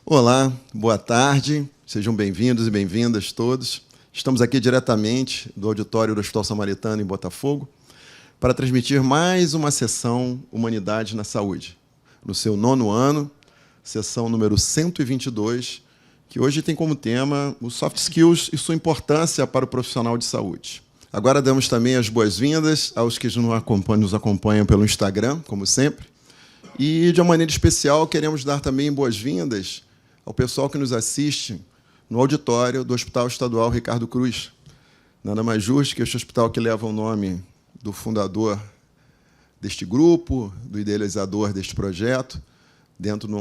Olá, boa tarde, sejam bem-vindos e bem-vindas todos. Estamos aqui diretamente do auditório do Hospital Samaritano, em Botafogo, para transmitir mais uma sessão Humanidade na Saúde, no seu 9º ano, sessão número 122, que hoje tem como tema os soft skills e sua importância para o profissional de saúde. Agora damos também as boas-vindas aos que nos acompanham pelo Instagram, como sempre, e, de uma maneira especial, queremos dar também boas-vindas ao pessoal que nos assiste no auditório do Hospital Estadual Ricardo Cruz. Nada mais justo que este hospital que leva o nome do fundador deste grupo, do idealizador deste projeto, dentro de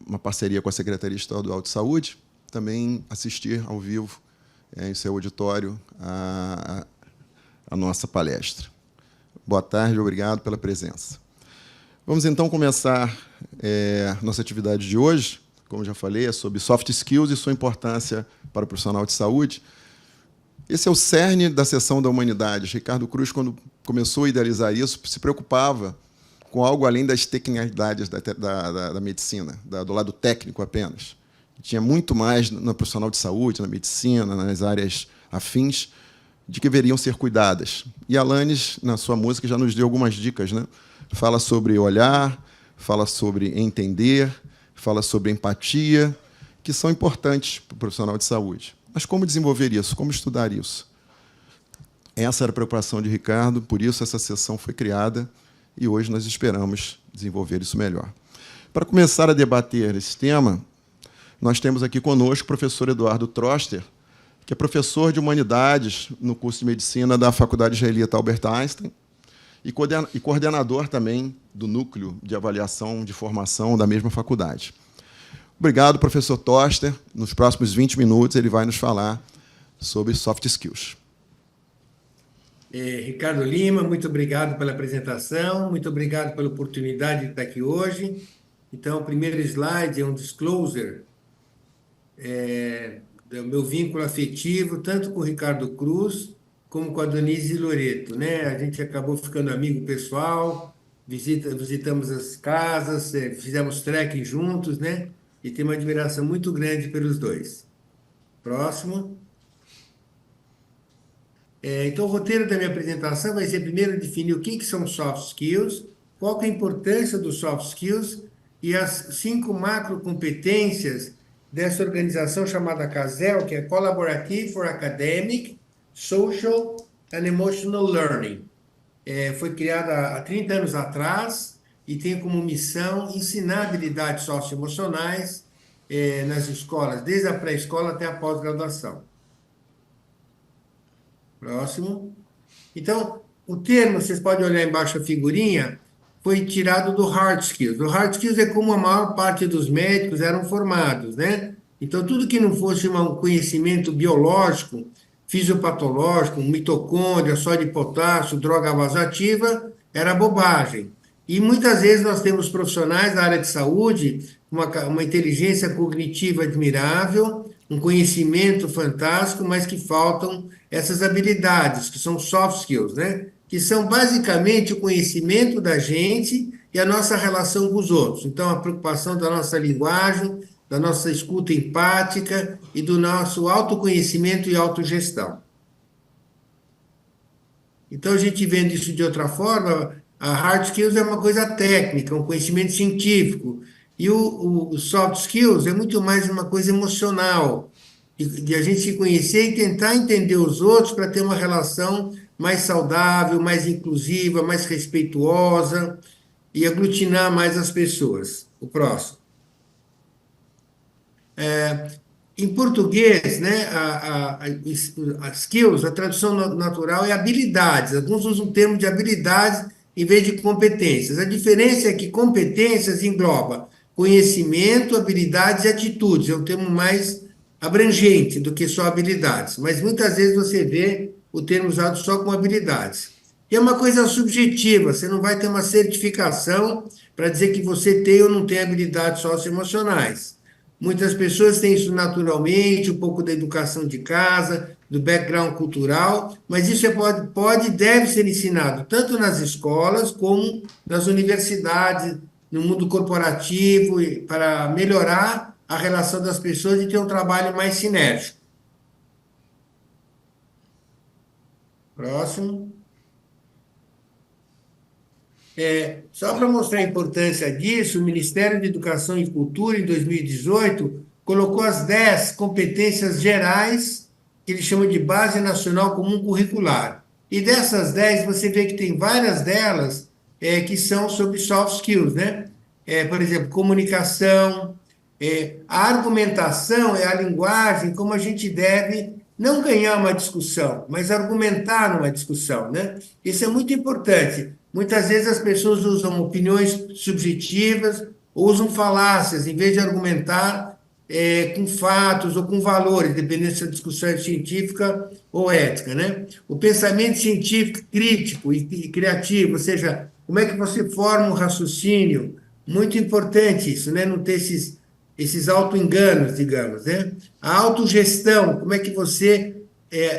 uma parceria com a Secretaria Estadual de Saúde, também assistir ao vivo em seu auditório a nossa palestra. Boa tarde, obrigado pela presença. Vamos, então, começar nossa atividade de hoje. Como já falei, é sobre soft skills e sua importância para o profissional de saúde. Esse é o cerne da seção da humanidade. Ricardo Cruz, quando começou a idealizar isso, se preocupava com algo além das tecnicalidades da medicina, do lado técnico apenas. Tinha muito mais no profissional de saúde, na medicina, nas áreas afins, de que deveriam ser cuidadas. E Alanis, na sua música, já nos deu algumas dicas, né? Fala sobre olhar, fala sobre entender, fala sobre empatia, que são importantes para o profissional de saúde. Mas como desenvolver isso? Como estudar isso? Essa era a preocupação de Ricardo, por isso essa sessão foi criada e hoje nós esperamos desenvolver isso melhor. Para começar a debater esse tema, nós temos aqui conosco o professor Eduardo Troster, que é professor de Humanidades no curso de Medicina da Faculdade Israelita Albert Einstein e coordenador também do Núcleo de Avaliação de Formação da mesma faculdade. Obrigado, professor Troster. Nos próximos 20 minutos, ele vai nos falar sobre soft skills. Ricardo Lima, muito obrigado pela apresentação, muito obrigado pela oportunidade de estar aqui hoje. Então, o primeiro slide é um disclosure do meu vínculo afetivo, tanto com o Ricardo Cruz, como com a Denise Loreto, né? A gente acabou ficando amigo pessoal, visitamos as casas, fizemos trekking juntos, né? E tenho uma admiração muito grande pelos dois. Próximo. Então, o roteiro da minha apresentação vai ser, primeiro, definir o que são soft skills, qual que é a importância dos soft skills e as 5 macrocompetências dessa organização chamada CASEL, que é Collaborative for Academic, Social and Emotional Learning. Foi criada há 30 anos atrás e tem como missão ensinar habilidades socioemocionais nas escolas, desde a pré-escola até a pós-graduação. Próximo. Então, o termo, vocês podem olhar embaixo a figurinha, foi tirado do hard skills. O hard skills é como a maior parte dos médicos eram formados, né? Então, tudo que não fosse um conhecimento biológico, fisiopatológico, mitocôndria, sódio de potássio, droga vasoativa, era bobagem. E muitas vezes nós temos profissionais da área de saúde, uma inteligência cognitiva admirável, um conhecimento fantástico, mas que faltam essas habilidades, que são soft skills, né? Que são basicamente o conhecimento da gente e a nossa relação com os outros. Então, a preocupação da nossa linguagem, da nossa escuta empática e do nosso autoconhecimento e autogestão. Então, a gente vendo isso de outra forma, a hard skills é uma coisa técnica, um conhecimento científico, e o soft skills é muito mais uma coisa emocional, de a gente se conhecer e tentar entender os outros para ter uma relação mais saudável, mais inclusiva, mais respeituosa e aglutinar mais as pessoas. O próximo. Em português, né, a skills, a tradução natural é habilidades. Alguns usam o termo de habilidades em vez de competências. A diferença é que competências engloba conhecimento, habilidades e atitudes. É um termo mais abrangente do que só habilidades. Mas muitas vezes você vê o termo usado só com habilidades. E é uma coisa subjetiva. Você não vai ter uma certificação para dizer que você tem ou não tem habilidades socioemocionais. Muitas pessoas têm isso naturalmente, um pouco da educação de casa, do background cultural, mas isso pode e deve ser ensinado tanto nas escolas como nas universidades, no mundo corporativo, para melhorar a relação das pessoas e ter um trabalho mais sinérgico. Próximo. Só para mostrar a importância disso, o Ministério da Educação e Cultura, em 2018, colocou as 10 competências gerais, que ele chama de Base Nacional Comum Curricular. E dessas 10, você vê que tem várias delas que são sobre soft skills, né? Por exemplo, comunicação, a argumentação é a linguagem como a gente deve não ganhar uma discussão, mas argumentar numa discussão, né? Isso é muito importante. Muitas vezes as pessoas usam opiniões subjetivas, ou usam falácias, em vez de argumentar com fatos ou com valores, dependendo se a discussão é científica ou ética, né? O pensamento científico crítico e criativo, ou seja, como é que você forma um raciocínio, muito importante isso, né? Não ter esses auto-enganos, digamos, né? A autogestão, como é que você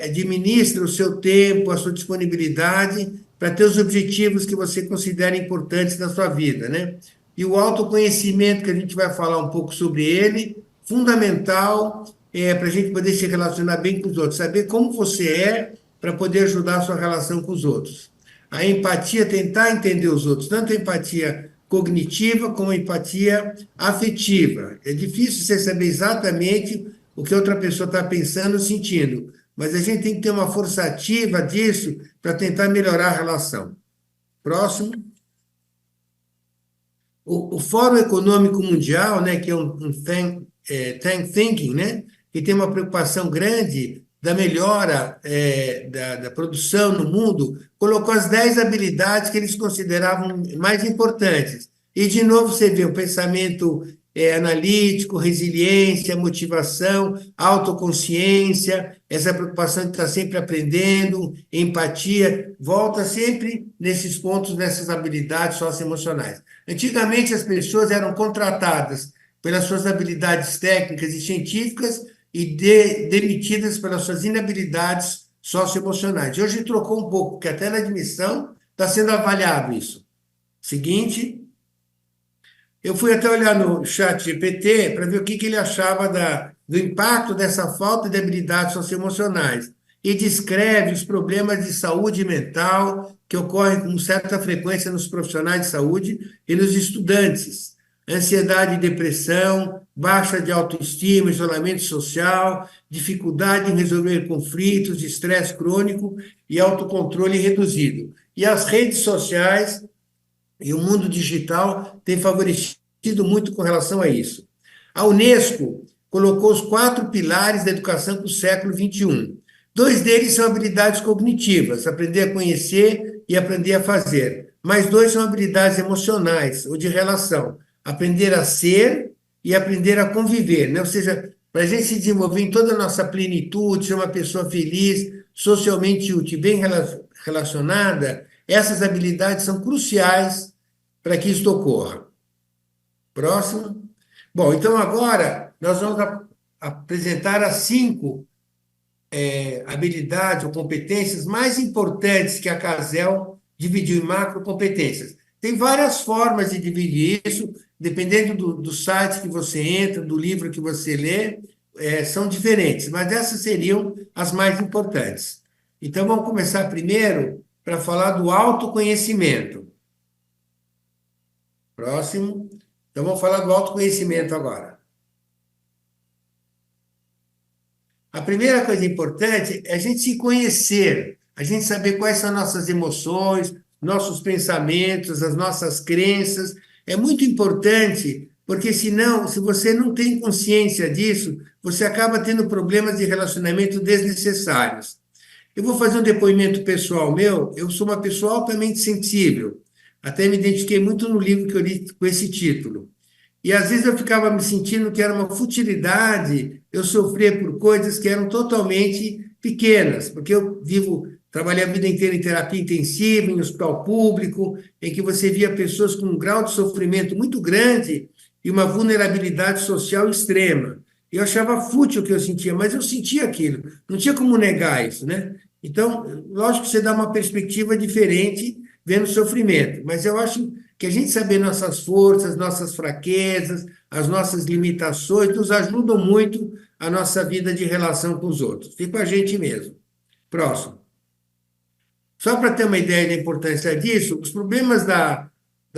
administra o seu tempo, a sua disponibilidade para ter os objetivos que você considera importantes na sua vida, né? E o autoconhecimento, que a gente vai falar um pouco sobre ele, fundamental para a gente poder se relacionar bem com os outros, saber como você é para poder ajudar a sua relação com os outros. A empatia, tentar entender os outros, tanto a empatia cognitiva como a empatia afetiva. É difícil você saber exatamente o que outra pessoa está pensando ou sentindo, mas a gente tem que ter uma força ativa disso para tentar melhorar a relação. Próximo. O Fórum Econômico Mundial, né, que é um think thinking, né, que tem uma preocupação grande da melhora da produção no mundo, colocou as 10 habilidades que eles consideravam mais importantes. E, de novo, você vê o pensamento analítico, resiliência, motivação, autoconsciência, essa preocupação de estar sempre aprendendo, empatia, volta sempre nesses pontos, nessas habilidades socioemocionais. Antigamente, as pessoas eram contratadas pelas suas habilidades técnicas e científicas e demitidas pelas suas inabilidades socioemocionais. Hoje trocou um pouco, porque até na admissão está sendo avaliado isso. Seguinte, eu fui até olhar no chat GPT para ver o que ele achava do impacto dessa falta de habilidades socioemocionais e descreve os problemas de saúde mental que ocorrem com certa frequência nos profissionais de saúde e nos estudantes. Ansiedade e depressão, baixa de autoestima, isolamento social, dificuldade em resolver conflitos, estresse crônico e autocontrole reduzido. E as redes sociais e o mundo digital têm favorecido muito com relação a isso. A Unesco colocou os 4 pilares da educação para o século XXI. 2 deles são habilidades cognitivas, aprender a conhecer e aprender a fazer. Mais 2 são habilidades emocionais ou de relação, aprender a ser e aprender a conviver, né? Ou seja, para a gente se desenvolver em toda a nossa plenitude, ser uma pessoa feliz, socialmente útil, bem relacionada, essas habilidades são cruciais para que isso ocorra. Próximo. Bom, então agora nós vamos apresentar as 5 habilidades ou competências mais importantes que a CASEL dividiu em macrocompetências. Tem várias formas de dividir isso, dependendo do site que você entra, do livro que você lê, são diferentes, mas essas seriam as mais importantes. Então, vamos começar primeiro para falar do autoconhecimento. Próximo. Então, vamos falar do autoconhecimento agora. A primeira coisa importante é a gente se conhecer, a gente saber quais são nossas emoções, nossos pensamentos, as nossas crenças. É muito importante, porque senão, se você não tem consciência disso, você acaba tendo problemas de relacionamento desnecessários. Eu vou fazer um depoimento pessoal meu. Eu sou uma pessoa altamente sensível. Até me identifiquei muito no livro que eu li com esse título. E às vezes eu ficava me sentindo que era uma futilidade eu sofrer por coisas que eram totalmente pequenas, porque eu trabalhei a vida inteira em terapia intensiva, em hospital público, em que você via pessoas com um grau de sofrimento muito grande e uma vulnerabilidade social extrema. Eu achava fútil o que eu sentia, mas eu sentia aquilo, não tinha como negar isso, né? Então, lógico que você dá uma perspectiva diferente vendo o sofrimento, mas eu acho que que a gente saber nossas forças, nossas fraquezas, as nossas limitações, nos ajudam muito a nossa vida de relação com os outros. Fica com a gente mesmo. Próximo. Só para ter uma ideia da importância disso, os problemas da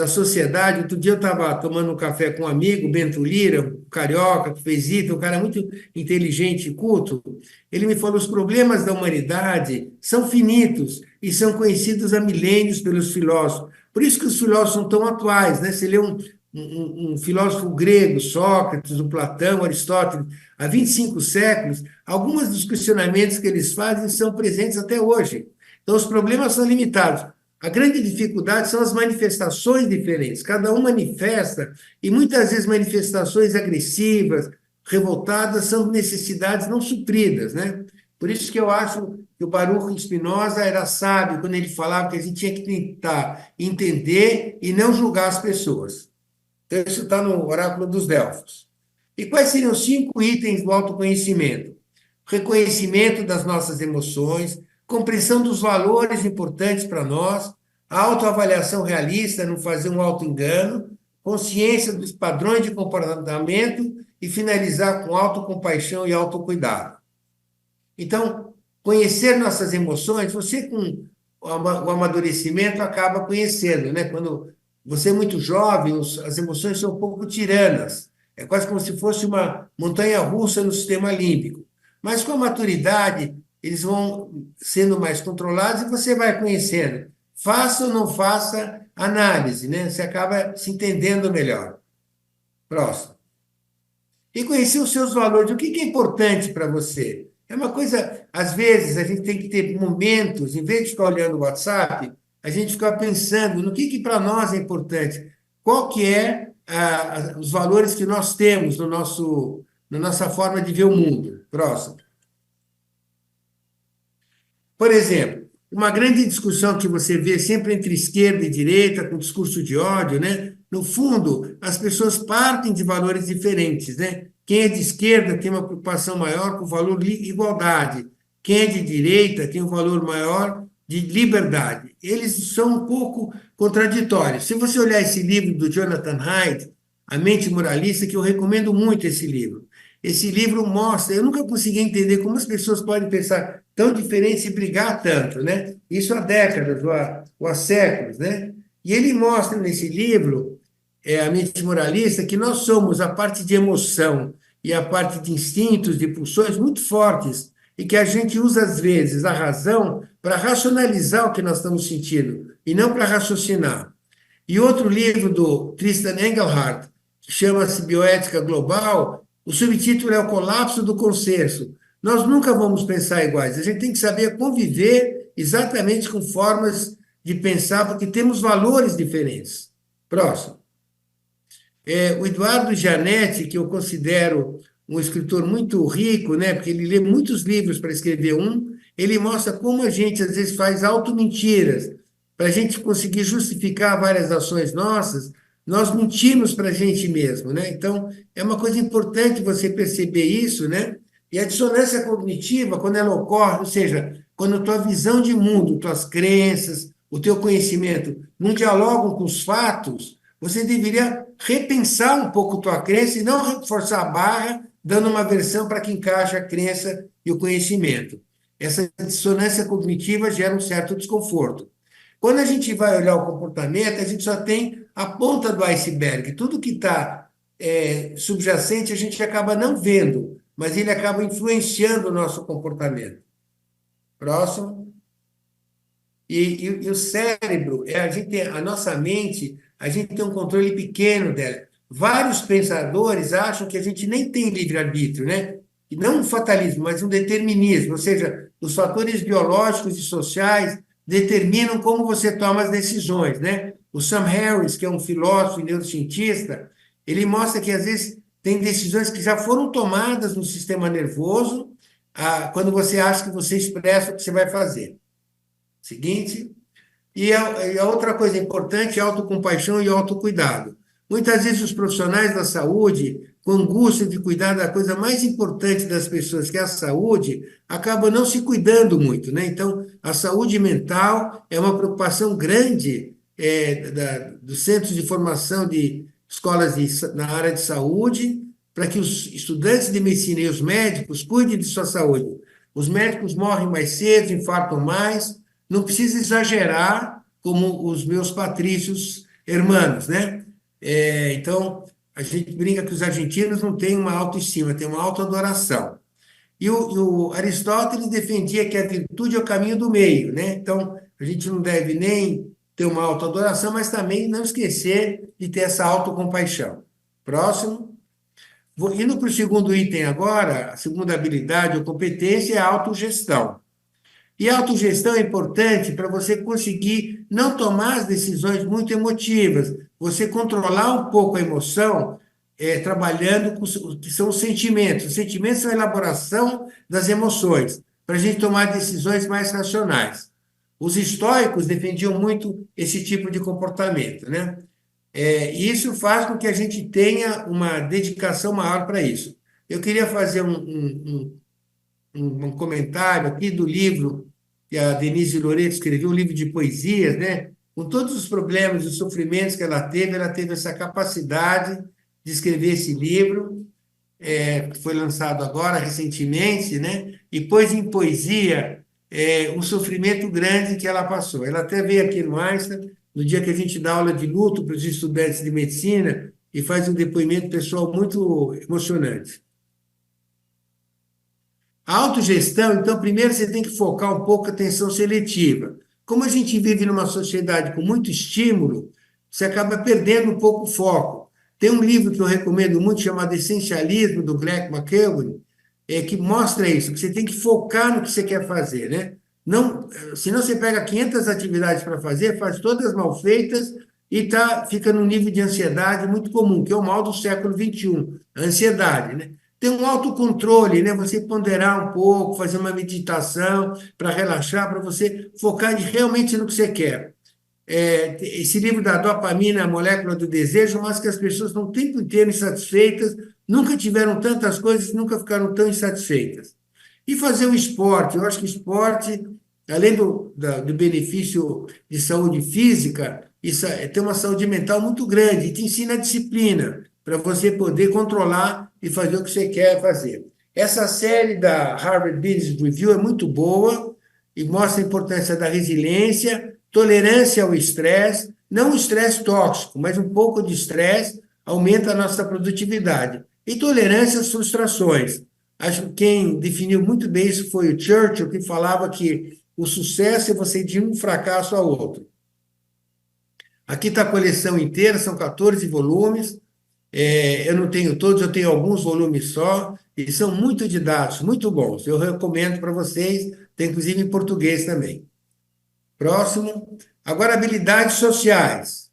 sociedade. Outro dia eu estava tomando um café com um amigo, Bento Lira, um carioca, que fez isso, um cara muito inteligente e culto. Ele me falou: os problemas da humanidade são finitos e são conhecidos há milênios pelos filósofos. Por isso que os filósofos são tão atuais, né? Você lê um filósofo grego, Sócrates, o Platão, Aristóteles, há 25 séculos, alguns dos questionamentos que eles fazem são presentes até hoje. Então, os problemas são limitados. A grande dificuldade são as manifestações diferentes. Cada um manifesta, e muitas vezes manifestações agressivas, revoltadas, são necessidades não supridas, né? Por isso que eu acho que o Baruch Spinoza era sábio quando ele falava que a gente tinha que tentar entender e não julgar as pessoas. Então, isso está no Oráculo dos Delfos. E quais seriam os 5 itens do autoconhecimento? Reconhecimento das nossas emoções, compreensão dos valores importantes para nós, a autoavaliação realista, não fazer um autoengano, consciência dos padrões de comportamento e finalizar com autocompaixão e autocuidado. Então, conhecer nossas emoções, você com o amadurecimento acaba conhecendo, né? Quando você é muito jovem, as emoções são um pouco tiranas. É quase como se fosse uma montanha-russa no sistema límbico. Mas com a maturidade, eles vão sendo mais controlados e você vai conhecendo. Faça ou não faça análise, né? Você acaba se entendendo melhor. Próximo. E conhecer os seus valores. O que é importante para você? É uma coisa, às vezes, a gente tem que ter momentos, em vez de ficar olhando o WhatsApp, a gente ficar pensando no que para nós é importante. Qual que é os valores que nós temos no na nossa forma de ver o mundo. Próximo. Por exemplo, uma grande discussão que você vê sempre entre esquerda e direita, com discurso de ódio, né? No fundo, as pessoas partem de valores diferentes, né? Quem é de esquerda tem uma preocupação maior com o valor de igualdade. Quem é de direita tem um valor maior de liberdade. Eles são um pouco contraditórios. Se você olhar esse livro do Jonathan Haidt, A Mente Moralista, que eu recomendo muito esse livro. Esse livro mostra, eu nunca consegui entender como as pessoas podem pensar tão diferente e brigar tanto, né? Isso há décadas ou há séculos, né? E ele mostra nesse livro, A Mente Moralista, que nós somos a parte de emoção e a parte de instintos, de pulsões muito fortes, e que a gente usa, às vezes, a razão para racionalizar o que nós estamos sentindo, e não para raciocinar. E outro livro do Tristan Engelhardt, que chama-se Bioética Global, o subtítulo é O Colapso do Consenso. Nós nunca vamos pensar iguais, a gente tem que saber conviver exatamente com formas de pensar, porque temos valores diferentes. Próximo. O Eduardo Gianetti, que eu considero um escritor muito rico, né, porque ele lê muitos livros para escrever ele mostra como a gente, às vezes, faz auto-mentiras. Para a gente conseguir justificar várias ações nossas, nós mentimos para a gente mesmo, né? Então, é uma coisa importante você perceber isso, né? E a dissonância cognitiva, quando ela ocorre, ou seja, quando a tua visão de mundo, tuas crenças, o teu conhecimento não dialogam com os fatos, você deveria repensar um pouco tua crença e não reforçar a barra, dando uma versão para que encaixe a crença e o conhecimento. Essa dissonância cognitiva gera um certo desconforto. Quando a gente vai olhar o comportamento, a gente só tem a ponta do iceberg. Tudo que está subjacente a gente acaba não vendo, mas ele acaba influenciando o nosso comportamento. Próximo. E o cérebro, a nossa mente, a gente tem um controle pequeno dela. Vários pensadores acham que a gente nem tem livre-arbítrio, né? E não um fatalismo, mas um determinismo, ou seja, os fatores biológicos e sociais determinam como você toma as decisões, né? O Sam Harris, que é um filósofo e neurocientista, ele mostra que, às vezes, tem decisões que já foram tomadas no sistema nervoso, quando você acha que você expressa o que você vai fazer. Seguinte. E a outra coisa importante é a autocompaixão e o autocuidado. Muitas vezes os profissionais da saúde, com angústia de cuidar da coisa mais importante das pessoas, que é a saúde, acabam não se cuidando muito, né? Então, a saúde mental é uma preocupação grande dos centros de formação de escolas na área de saúde, para que os estudantes de medicina e os médicos cuidem de sua saúde. Os médicos morrem mais cedo, infartam mais, não precisa exagerar como os meus patrícios hermanos, né? Então, a gente brinca que os argentinos não têm uma autoestima, têm uma autoadoração. E o Aristóteles defendia que a virtude é o caminho do meio, né? Então, a gente não deve nem ter uma autoadoração, mas também não esquecer de ter essa autocompaixão. Próximo. Indo para o segundo item agora, a segunda habilidade ou competência é a autogestão. E a autogestão é importante para você conseguir não tomar as decisões muito emotivas, você controlar um pouco a emoção, trabalhando com o que são os sentimentos. Os sentimentos são a elaboração das emoções, para a gente tomar decisões mais racionais. Os estoicos defendiam muito esse tipo de comportamento, né? E isso faz com que a gente tenha uma dedicação maior para isso. Eu queria fazer um comentário aqui do livro que a Denise Loreto escreveu, um livro de poesias, né? Com todos os problemas e sofrimentos que ela teve essa capacidade de escrever esse livro, que foi lançado agora, recentemente, né? E pôs em poesia um sofrimento grande que ela passou. Ela até veio aqui no Einstein, no dia que a gente dá aula de luto para os estudantes de medicina, e faz um depoimento pessoal muito emocionante. A autogestão, então, primeiro você tem que focar um pouco a atenção seletiva. Como a gente vive numa sociedade com muito estímulo, você acaba perdendo um pouco o foco. Tem um livro que eu recomendo muito, chamado Essencialismo, do Greg McKeown, que mostra isso, que você tem que focar no que você quer fazer, né? Não, senão você pega 500 atividades para fazer, faz todas mal feitas e fica num nível de ansiedade muito comum, que é o mal do século XXI, a ansiedade, né? Ter um autocontrole, né? Você ponderar um pouco, fazer uma meditação para relaxar, para você focar realmente no que você quer. Esse livro da dopamina, a molécula do desejo, mostra que as pessoas estão o tempo inteiro insatisfeitas, nunca tiveram tantas coisas, nunca ficaram tão insatisfeitas. E fazer o esporte, eu acho que o esporte, além do benefício de saúde física, isso tem uma saúde mental muito grande e te ensina a disciplina para você poder controlar e fazer o que você quer fazer. Essa série da Harvard Business Review é muito boa e mostra a importância da resiliência, tolerância ao estresse, não o estresse tóxico, mas um pouco de estresse aumenta a nossa produtividade. E tolerância às frustrações. Acho que quem definiu muito bem isso foi o Churchill, que falava que o sucesso é você ir de um fracasso ao outro. Aqui está a coleção inteira, são 14 volumes. Eu não tenho todos, eu tenho alguns volumes só, e são muito didáticos, muito bons. Eu recomendo para vocês, tem inclusive em português também. Próximo. Agora, habilidades sociais.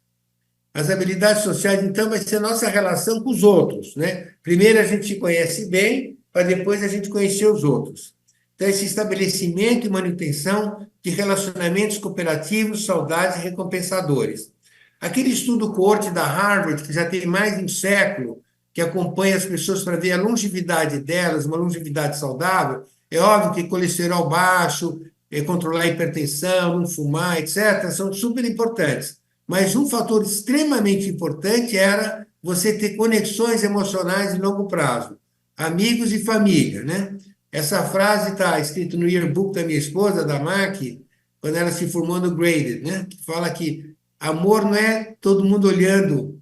As habilidades sociais, então, vai ser a nossa relação com os outros, né? Primeiro a gente se conhece bem, para depois a gente conhecer os outros. Então, esse estabelecimento e manutenção de relacionamentos cooperativos, saudáveis e recompensadores. Aquele estudo coorte da Harvard, que já tem mais de um século, que acompanha as pessoas para ver a longevidade delas, uma longevidade saudável, é óbvio que colesterol baixo, controlar a hipertensão, não fumar, etc., são super importantes. Mas um fator extremamente importante era você ter conexões emocionais de longo prazo, amigos e família, né? Essa frase está escrita no yearbook da minha esposa, da Maki, quando ela se formou no Graded, né? Que fala que amor não é todo mundo olhando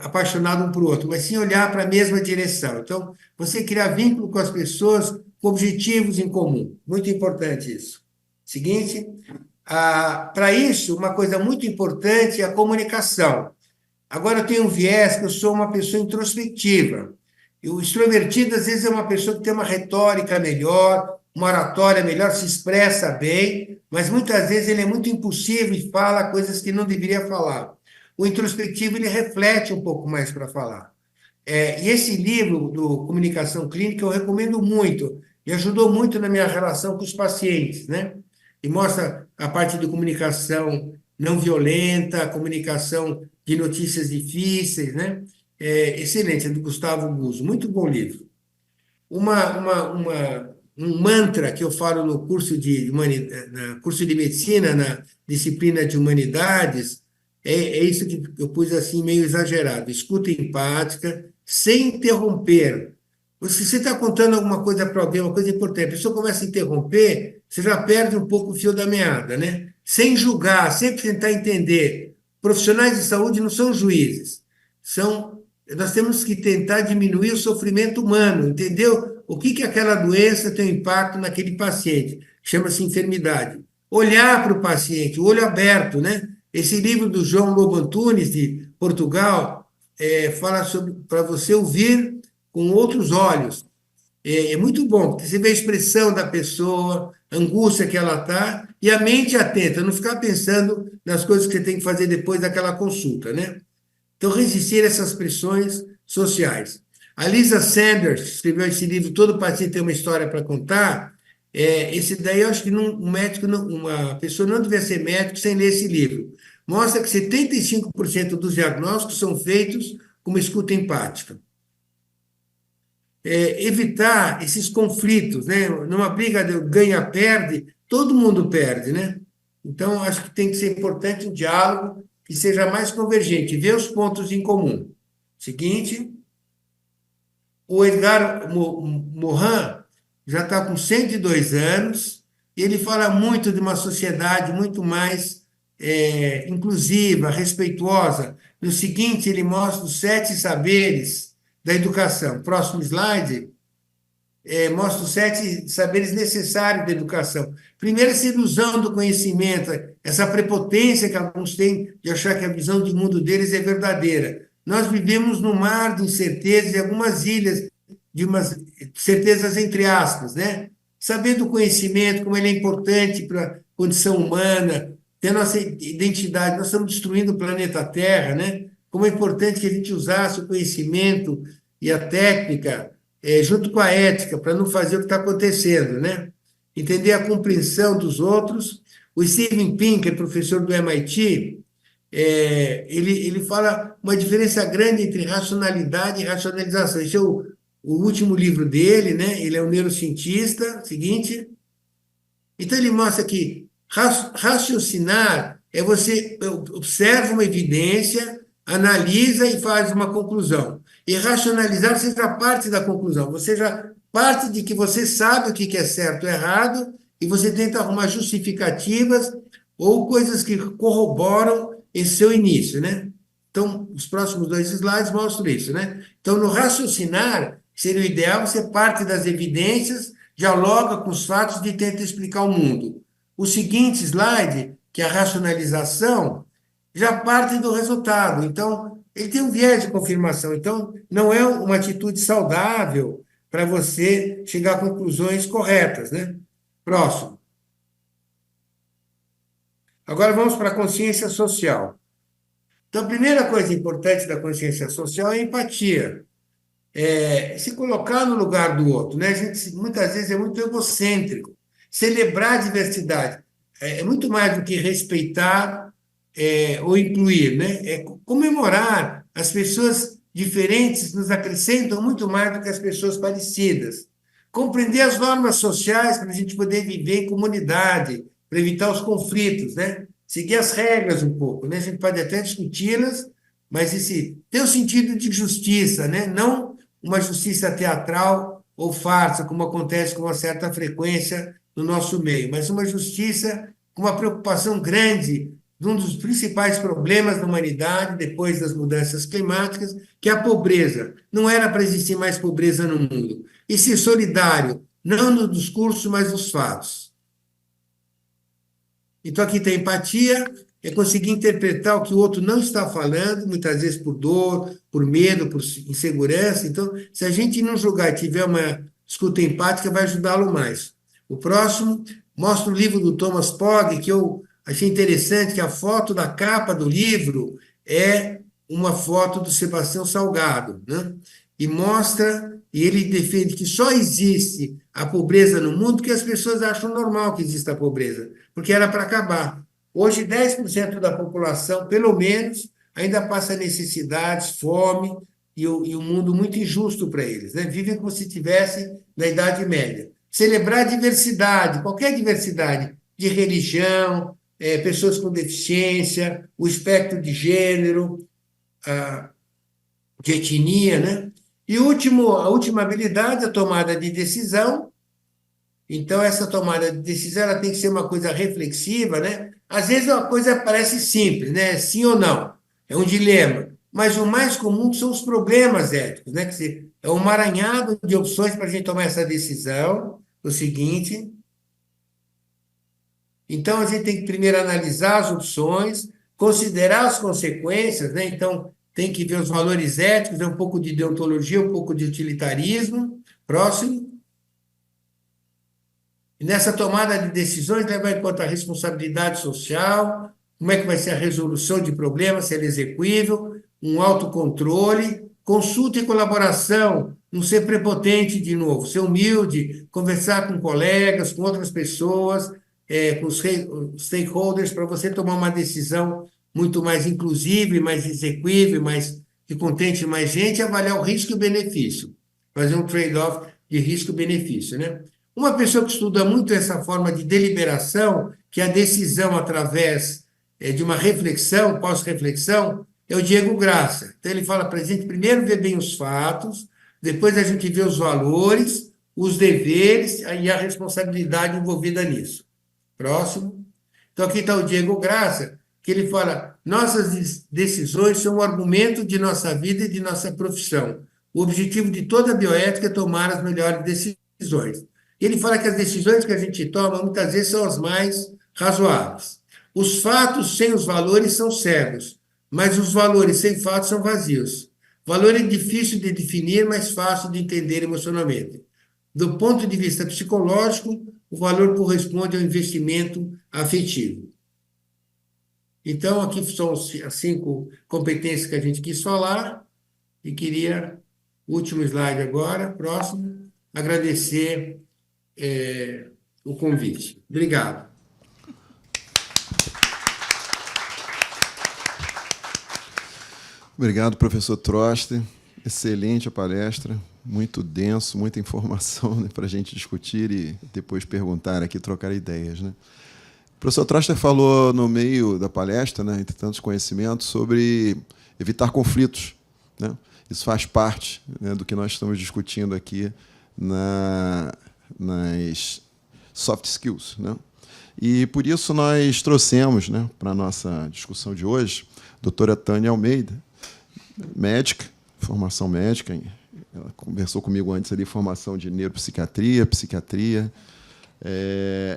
apaixonado um para o outro, mas sim olhar para a mesma direção. Então, você criar vínculo com as pessoas com objetivos em comum. Muito importante isso. Seguinte, para isso, uma coisa muito importante é a comunicação. Agora, eu tenho um viés que eu sou uma pessoa introspectiva. E o extrovertido, às vezes, é uma pessoa que tem uma retórica melhor, uma oratória melhor, se expressa bem, mas muitas vezes ele é muito impulsivo e fala coisas que não deveria falar. O introspectivo, ele reflete um pouco mais para falar. E esse livro do Comunicação Clínica eu recomendo muito, me ajudou muito na minha relação com os pacientes, né? E mostra a parte de comunicação não violenta, comunicação de notícias difíceis, né? Excelente, é do Gustavo Buso, muito bom livro. Uma um mantra que eu falo no curso de medicina, na disciplina de humanidades, é isso que eu pus assim meio exagerado. Escuta empática, sem interromper. Se você está contando alguma coisa para alguém, uma coisa importante, a pessoa começa a interromper, você já perde um pouco o fio da meada, né? Sem julgar, sempre tentar entender. Profissionais de saúde não são juízes, nós temos que tentar diminuir o sofrimento humano, entendeu? O que aquela doença tem impacto naquele paciente, chama-se enfermidade. Olhar para o paciente, o olho aberto, né? Esse livro do João Lobo Antunes, de Portugal, fala sobre para você ouvir com outros olhos. É muito bom, porque você vê a expressão da pessoa, a angústia que ela está, e a mente atenta, não ficar pensando nas coisas que você tem que fazer depois daquela consulta, né? Então, resistir a essas pressões sociais. A Lisa Sanders, que escreveu esse livro, Todo Paciente Tem uma História para Contar, esse daí eu acho que um médico, uma pessoa não devia ser médico sem ler esse livro. Mostra que 75% dos diagnósticos são feitos com uma escuta empática. Evitar esses conflitos, né? Numa briga de ganha-perde, todo mundo perde, né? Então, acho que tem que ser importante um diálogo que seja mais convergente, ver os pontos em comum. Seguinte, o Edgar Morin já está com 102 anos e ele fala muito de uma sociedade muito mais inclusiva, respeituosa. No seguinte, ele mostra os 7 saberes da educação. Próximo slide. Mostra os 7 saberes necessários da educação. Primeiro, essa ilusão do conhecimento, essa prepotência que alguns têm de achar que a visão de mundo deles é verdadeira. Nós vivemos num mar de incertezas e algumas ilhas de umas certezas entre aspas, né? Saber do conhecimento, como ele é importante para a condição humana, ter a nossa identidade. Nós estamos destruindo o planeta Terra, né? Como é importante que a gente usasse o conhecimento e a técnica junto com a ética, para não fazer o que está acontecendo, né? Entender a compreensão dos outros. O Steven Pinker, professor do MIT, ele fala uma diferença grande entre racionalidade e racionalização. Esse é o último livro dele, né? Ele é um neurocientista. Seguinte. Então, ele mostra que raciocinar é você observa uma evidência, analisa e faz uma conclusão. E racionalizar seja parte da conclusão, você já parte de que você sabe o que é certo e errado e você tenta arrumar justificativas ou coisas que corroboram esse seu início, né? Então, os próximos 2 slides mostram isso, né? Então, no raciocinar, seria o ideal você parte das evidências, dialoga com os fatos e tenta explicar o mundo. O seguinte slide, que é a racionalização, já parte do resultado. Então, ele tem um viés de confirmação. Então, não é uma atitude saudável para você chegar a conclusões corretas, né? Próximo. Agora vamos para a consciência social. Então, a primeira coisa importante da consciência social é a empatia. Se colocar no lugar do outro, né? A gente muitas vezes é muito egocêntrico. Celebrar a diversidade é muito mais do que respeitar ou incluir, né? É comemorar. As pessoas diferentes nos acrescentam muito mais do que as pessoas parecidas. Compreender as normas sociais para a gente poder viver em comunidade, para evitar os conflitos, né? Seguir as regras um pouco, né? A gente pode até discuti-las, mas ter o sentido de justiça, né? Não uma justiça teatral ou farsa, como acontece com uma certa frequência no nosso meio, mas uma justiça com uma preocupação grande de um dos principais problemas da humanidade depois das mudanças climáticas, que é a pobreza. Não era para existir mais pobreza no mundo. E ser solidário, não no discurso, mas nos fatos. Então, aqui tem empatia, é conseguir interpretar o que o outro não está falando, muitas vezes por dor, por medo, por insegurança. Então, se a gente não julgar e tiver uma escuta empática, vai ajudá-lo mais. O próximo mostra o livro do Thomas Pogge, que eu achei interessante, que a foto da capa do livro é uma foto do Sebastião Salgado, né? E mostra, e ele defende que só existe a pobreza no mundo porque as pessoas acham normal que exista a pobreza, porque era para acabar. Hoje, 10% da população, pelo menos, ainda passa necessidades, fome e um mundo muito injusto para eles, né? Vivem como se estivessem na Idade Média. celebrar a diversidade, qualquer diversidade, de religião, pessoas com deficiência, o espectro de gênero, de etnia, né? E a última habilidade, a tomada de decisão. Então, essa tomada de decisão ela tem que ser uma coisa reflexiva, né? Às vezes uma coisa parece simples, né? Sim ou não. É um dilema. Mas o mais comum são os problemas éticos, né? Quer dizer, é um emaranhado de opções para a gente tomar essa decisão. O seguinte. Então, a gente tem que primeiro analisar as opções, considerar as consequências, né? Então, tem que ver os valores éticos, um pouco de deontologia, um pouco de utilitarismo. Próximo. E nessa tomada de decisões, levar em conta a responsabilidade social, como é que vai ser a resolução de problemas, se ela é execuível, um autocontrole, consulta e colaboração, não ser prepotente de novo, ser humilde, conversar com colegas, com outras pessoas, com os stakeholders, para você tomar uma decisão muito mais inclusiva, mais execuível, mais que contente mais gente, avaliar o risco e o benefício, fazer um trade-off de risco e benefício, né? Uma pessoa que estuda muito essa forma de deliberação, que é a decisão através de uma reflexão, pós-reflexão, é o Diego Graça. Então, ele fala para a gente primeiro ver bem os fatos, depois a gente vê os valores, os deveres e a responsabilidade envolvida nisso. Próximo. Então, aqui está o Diego Graça, que ele fala: nossas decisões são o argumento de nossa vida e de nossa profissão. O objetivo de toda a bioética é tomar as melhores decisões. Ele fala que as decisões que a gente toma, muitas vezes, são as mais razoáveis. Os fatos sem os valores são cegos, mas os valores sem fatos são vazios. Valor é difícil de definir, mas fácil de entender emocionalmente. Do ponto de vista psicológico, o valor corresponde ao investimento afetivo. Então, aqui são as 5 competências que a gente quis falar, e queria, último slide agora, próximo, agradecer o convite. Obrigado. Obrigado, professor Troster. Excelente a palestra, muito denso, muita informação, né, para a gente discutir e depois perguntar aqui, trocar ideias, né? O professor Troster falou no meio da palestra, né, entre tantos conhecimentos, sobre evitar conflitos, né? Isso faz parte, né, do que nós estamos discutindo aqui nas soft skills, né? E por isso nós trouxemos, né, para a nossa discussão de hoje a doutora Tânia Almeida, médica, formação médica. Ela conversou comigo antes ali, formação de neuropsiquiatria, psiquiatria,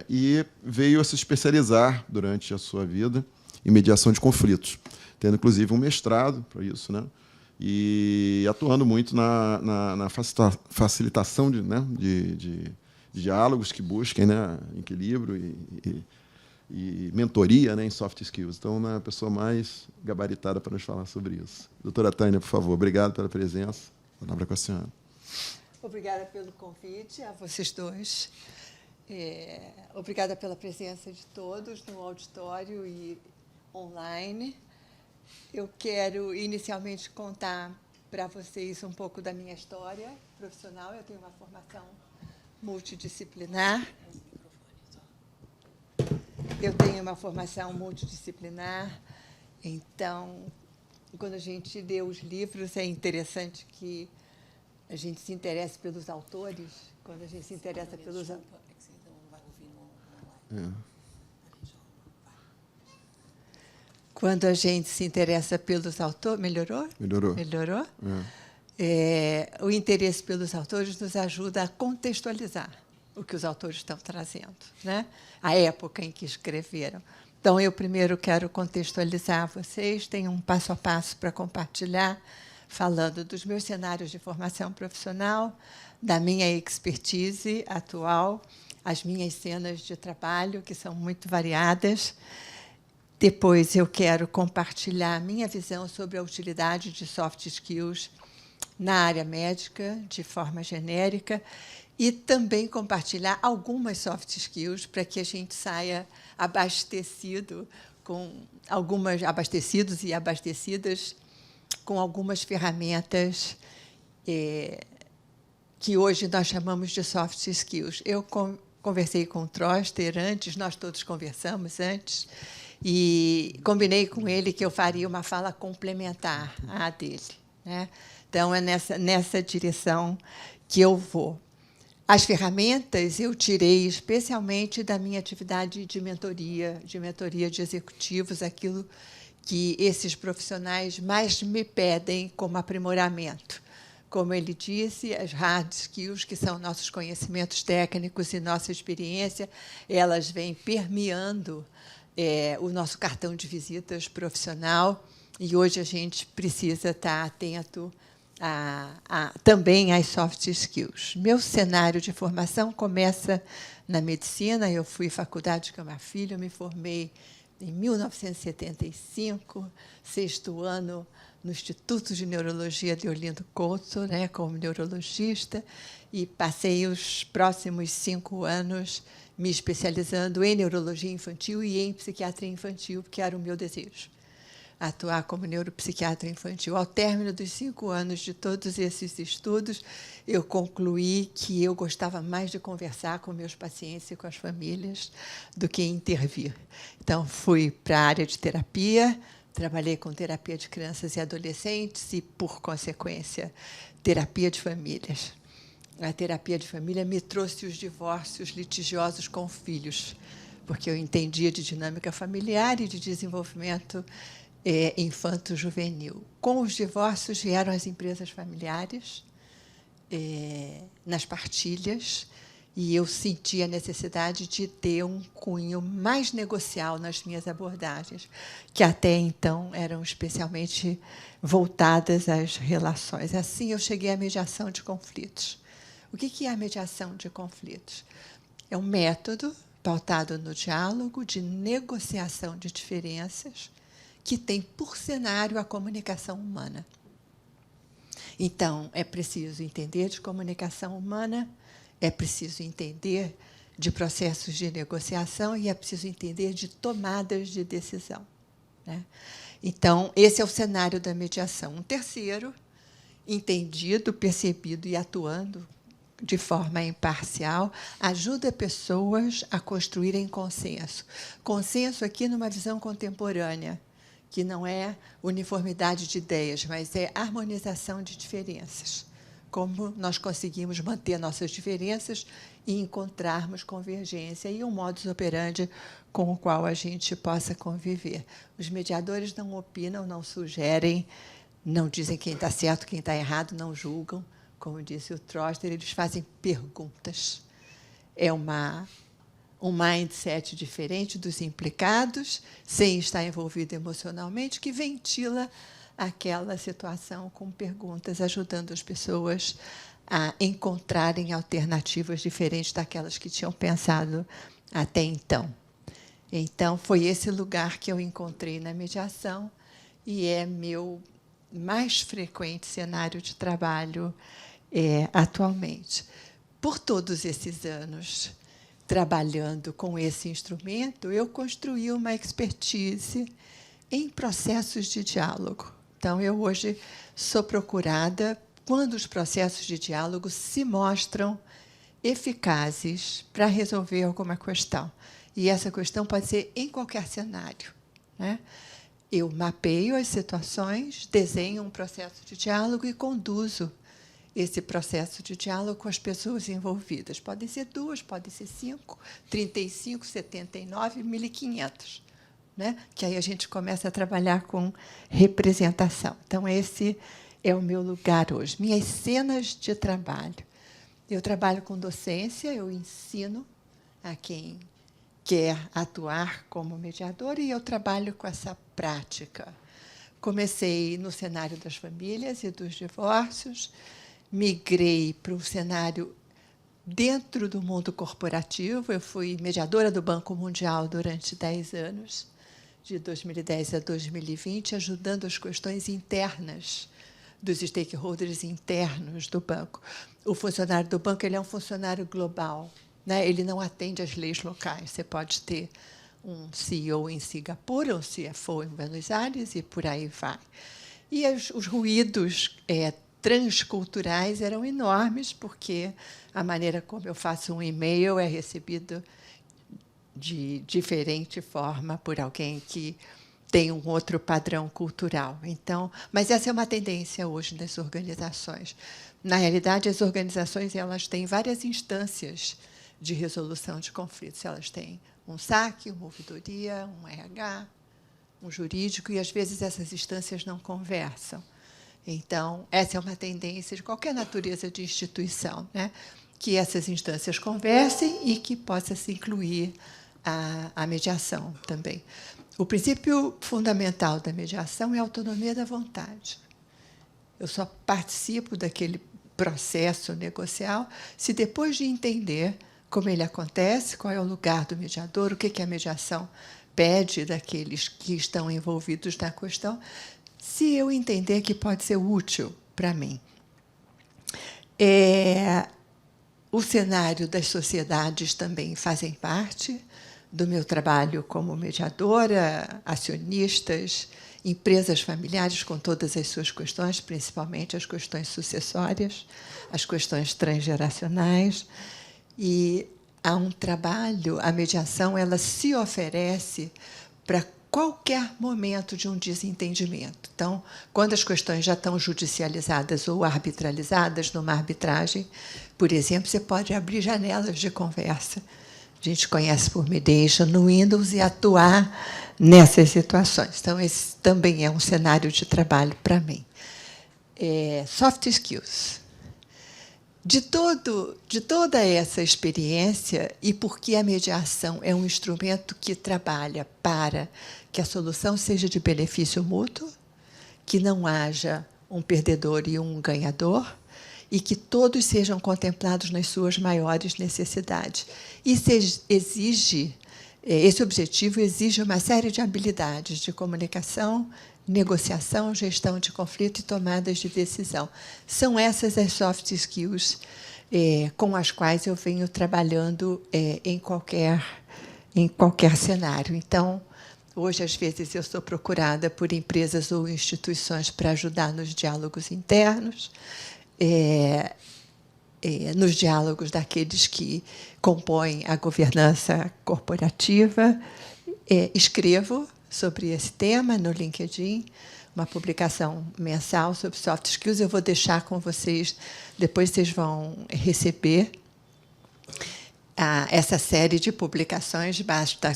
e veio a se especializar durante a sua vida em mediação de conflitos, tendo inclusive um mestrado para isso, né? E atuando muito na facilitação de diálogos que busquem, né, equilíbrio e mentoria, né, em soft skills. Então, é a pessoa mais gabaritada para nos falar sobre isso. Doutora Tânia, por favor, obrigado pela presença. A palavra com a senhora. Obrigada pelo convite a vocês dois. Obrigada pela presença de todos no auditório e online. Eu quero, inicialmente, contar para vocês um pouco da minha história profissional. Eu tenho uma formação multidisciplinar. Então, quando a gente lê os livros, é interessante que a gente se interesse pelos autores. Quando a gente se interessa pelos autores. Quando a gente se interessa pelos autores. Melhorou? Melhorou. Melhorou? O interesse pelos autores nos ajuda a contextualizar o que os autores estão trazendo, né? A época em que escreveram. Então, eu primeiro quero contextualizar vocês, tenho um passo a passo para compartilhar, falando dos meus cenários de formação profissional, da minha expertise atual, as minhas cenas de trabalho, que são muito variadas. Depois, eu quero compartilhar a minha visão sobre a utilidade de soft skills na área médica, de forma genérica, e também compartilhar algumas soft skills para que a gente saia abastecidos e abastecidas com algumas ferramentas que hoje nós chamamos de soft skills. Eu conversei com o Troster antes, nós todos conversamos antes, e combinei com ele que eu faria uma fala complementar à dele, né? Então, é nessa direção que eu vou. As ferramentas eu tirei especialmente da minha atividade de mentoria de executivos, aquilo que esses profissionais mais me pedem como aprimoramento. Como ele disse, as hard skills, que são nossos conhecimentos técnicos e nossa experiência, elas vêm permeando o nosso cartão de visitas profissional, e hoje a gente precisa estar atento também às soft skills. Meu cenário de formação começa na medicina. Eu fui Faculdade Gama Filho, me formei em 1975, sexto ano no Instituto de Neurologia de Olinda Couto, né, como neurologista, e passei os próximos 5 anos me especializando em neurologia infantil e em psiquiatria infantil, que era o meu desejo, atuar como neuropsiquiatra infantil. Ao término dos 5 anos de todos esses estudos, eu concluí que eu gostava mais de conversar com meus pacientes e com as famílias do que intervir. Então, fui para a área de terapia, trabalhei com terapia de crianças e adolescentes e, por consequência, terapia de famílias. A terapia de família me trouxe os divórcios litigiosos com filhos, porque eu entendia de dinâmica familiar e de desenvolvimento infanto-juvenil. Com os divórcios vieram as empresas familiares, nas partilhas, e eu senti a necessidade de ter um cunho mais negocial nas minhas abordagens, que até então eram especialmente voltadas às relações. Assim, eu cheguei à mediação de conflitos. O que é a mediação de conflitos? É um método pautado no diálogo, de negociação de diferenças, que tem por cenário a comunicação humana. Então, é preciso entender de comunicação humana, é preciso entender de processos de negociação e é preciso entender de tomadas de decisão, né? Então, esse é o cenário da mediação. Um terceiro, entendido, percebido e atuando de forma imparcial, ajuda pessoas a construírem consenso. Consenso aqui numa visão contemporânea, que não é uniformidade de ideias, mas é harmonização de diferenças. Como nós conseguimos manter nossas diferenças e encontrarmos convergência e um modus operandi com o qual a gente possa conviver. Os mediadores não opinam, não sugerem, não dizem quem está certo, quem está errado, não julgam. Como disse o Troster, eles fazem perguntas. É um mindset diferente dos implicados, sem estar envolvido emocionalmente, que ventila aquela situação com perguntas, ajudando as pessoas a encontrarem alternativas diferentes daquelas que tinham pensado até então. Então, foi esse lugar que eu encontrei na mediação e é meu mais frequente cenário de trabalho atualmente. Por todos esses anos trabalhando com esse instrumento, eu construí uma expertise em processos de diálogo. Então, eu hoje sou procurada quando os processos de diálogo se mostram eficazes para resolver alguma questão. E essa questão pode ser em qualquer cenário, né? Eu mapeio as situações, desenho um processo de diálogo e conduzo esse processo de diálogo com as pessoas envolvidas. Podem ser 2, podem ser 5, 35, 79, 1.500. Né? Que aí a gente começa a trabalhar com representação. Então, esse é o meu lugar hoje. Minhas cenas de trabalho. Eu trabalho com docência, eu ensino a quem quer atuar como mediador e eu trabalho com essa prática. Comecei no cenário das famílias e dos divórcios, migrei para o cenário dentro do mundo corporativo. Eu fui mediadora do Banco Mundial durante 10 anos, de 2010 a 2020, ajudando as questões internas dos stakeholders internos do banco. O funcionário do banco ele é um funcionário global, né? Ele não atende às leis locais. Você pode ter um CEO em Singapura, um CFO em Buenos Aires, e por aí vai. E os ruídos transculturais eram enormes, porque a maneira como eu faço um e-mail é recebido de diferente forma por alguém que tem um outro padrão cultural. Então, mas essa é uma tendência hoje das organizações. Na realidade, as organizações elas têm várias instâncias de resolução de conflitos. Elas têm um SAC, uma ouvidoria, um RH, um jurídico, e, às vezes, essas instâncias não conversam. Então, essa é uma tendência de qualquer natureza de instituição, né? Que essas instâncias conversem e que possa se incluir a mediação também. O princípio fundamental da mediação é a autonomia da vontade. Eu só participo daquele processo negocial se, depois de entender como ele acontece, qual é o lugar do mediador, o que a mediação pede daqueles que estão envolvidos na questão, se eu entender que pode ser útil para mim. O cenário das sociedades também fazem parte do meu trabalho como mediadora, acionistas, empresas familiares com todas as suas questões, principalmente as questões sucessórias, as questões transgeracionais. E há um trabalho, a mediação ela se oferece para qualquer momento de um desentendimento. Então, quando as questões já estão judicializadas ou arbitralizadas numa arbitragem, por exemplo, você pode abrir janelas de conversa. A gente conhece por mediation no Windows e atuar nessas situações. Então, esse também é um cenário de trabalho para mim. Soft skills. De toda essa experiência, e porque a mediação é um instrumento que trabalha para que a solução seja de benefício mútuo, que não haja um perdedor e um ganhador, e que todos sejam contemplados nas suas maiores necessidades. Isso esse objetivo exige uma série de habilidades de comunicação, negociação, gestão de conflito e tomadas de decisão. São essas as soft skills com as quais eu venho trabalhando em qualquer cenário. Então, hoje, às vezes, eu sou procurada por empresas ou instituições para ajudar nos diálogos internos, nos diálogos daqueles que compõem a governança corporativa. Escrevo sobre esse tema no LinkedIn, uma publicação mensal sobre soft skills. Eu vou deixar com vocês, depois vocês vão receber essa série de publicações.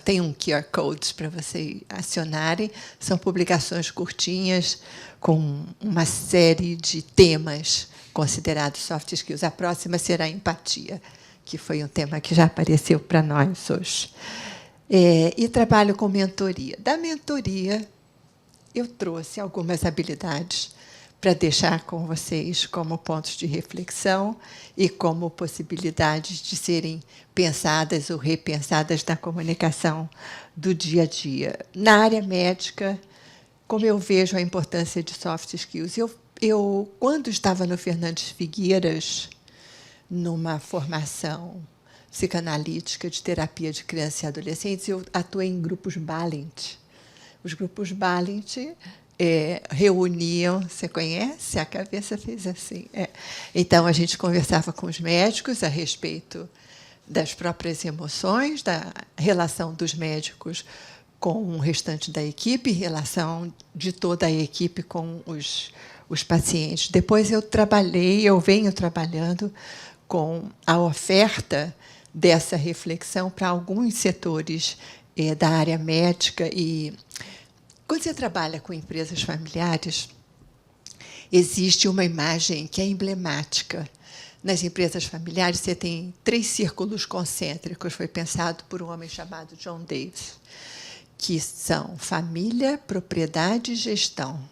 Tem um QR Code para vocês acionarem. São publicações curtinhas com uma série de temas considerados soft skills. A próxima será empatia, que foi um tema que já apareceu para nós hoje. E trabalho com mentoria. Da mentoria, eu trouxe algumas habilidades para deixar com vocês como pontos de reflexão e como possibilidades de serem pensadas ou repensadas na comunicação do dia a dia. Na área médica, como eu vejo a importância de soft skills, eu quando estava no Fernandes Figueiras, numa formação psicanalítica de terapia de crianças e adolescentes, eu atuei em grupos Balint. Os grupos Balint reuniam, você conhece? A cabeça fez assim. Então, a gente conversava com os médicos a respeito das próprias emoções, da relação dos médicos com o restante da equipe, relação de toda a equipe com os pacientes. Depois eu venho trabalhando com a oferta dessa reflexão para alguns setores da área médica. E quando você trabalha com empresas familiares, existe uma imagem que é emblemática. Nas empresas familiares, você tem 3 círculos concêntricos, foi pensado por um homem chamado John Davis, que são família, propriedade e gestão.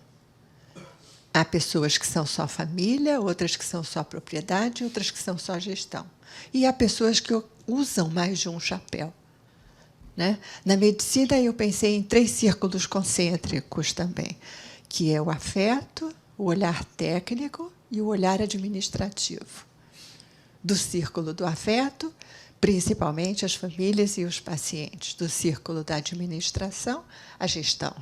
Há pessoas que são só família, outras que são só propriedade, outras que são só gestão. E há pessoas que usam mais de um chapéu, né? Na medicina, eu pensei em 3 círculos concêntricos também, que é o afeto, o olhar técnico e o olhar administrativo. Do círculo do afeto, principalmente as famílias e os pacientes. Do círculo da administração, a gestão,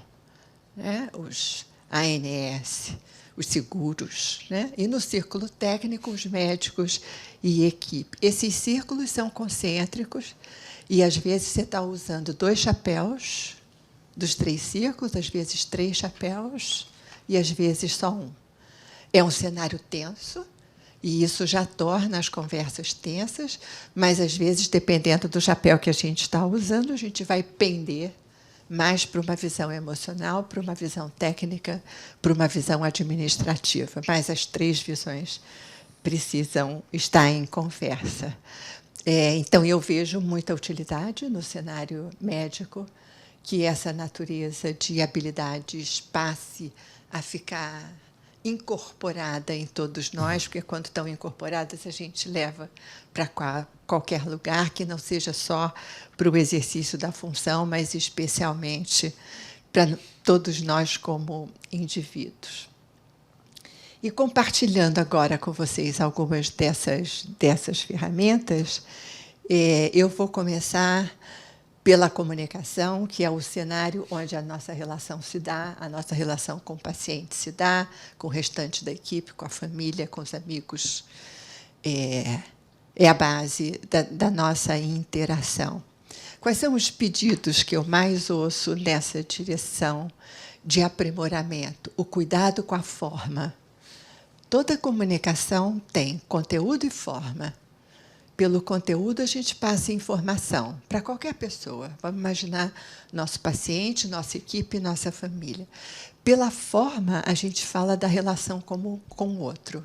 né? Os ANS, os seguros, né? E no círculo técnico, os médicos e equipe. Esses círculos são concêntricos e, às vezes, você está usando 2 chapéus dos 3 círculos, às vezes 3 chapéus e, às vezes, só um. É um cenário tenso, e isso já torna as conversas tensas, mas, às vezes, dependendo do chapéu que a gente está usando, a gente vai pender mais para uma visão emocional, para uma visão técnica, para uma visão administrativa. Mas as 3 visões precisam estar em conversa. Então, eu vejo muita utilidade no cenário médico que essa natureza de habilidades passe a ficar incorporada em todos nós, porque quando estão incorporadas a gente leva para qualquer lugar, que não seja só para o exercício da função, mas especialmente para todos nós como indivíduos. E compartilhando agora com vocês algumas dessas ferramentas, eu vou começar pela comunicação, que é o cenário onde a nossa relação se dá, a nossa relação com o paciente se dá, com o restante da equipe, com a família, com os amigos. É a base da nossa interação. Quais são os pedidos que eu mais ouço nessa direção de aprimoramento? O cuidado com a forma. Toda comunicação tem conteúdo e forma. Pelo conteúdo, a gente passa informação para qualquer pessoa. Vamos imaginar nosso paciente, nossa equipe, nossa família. Pela forma, a gente fala da relação com o outro,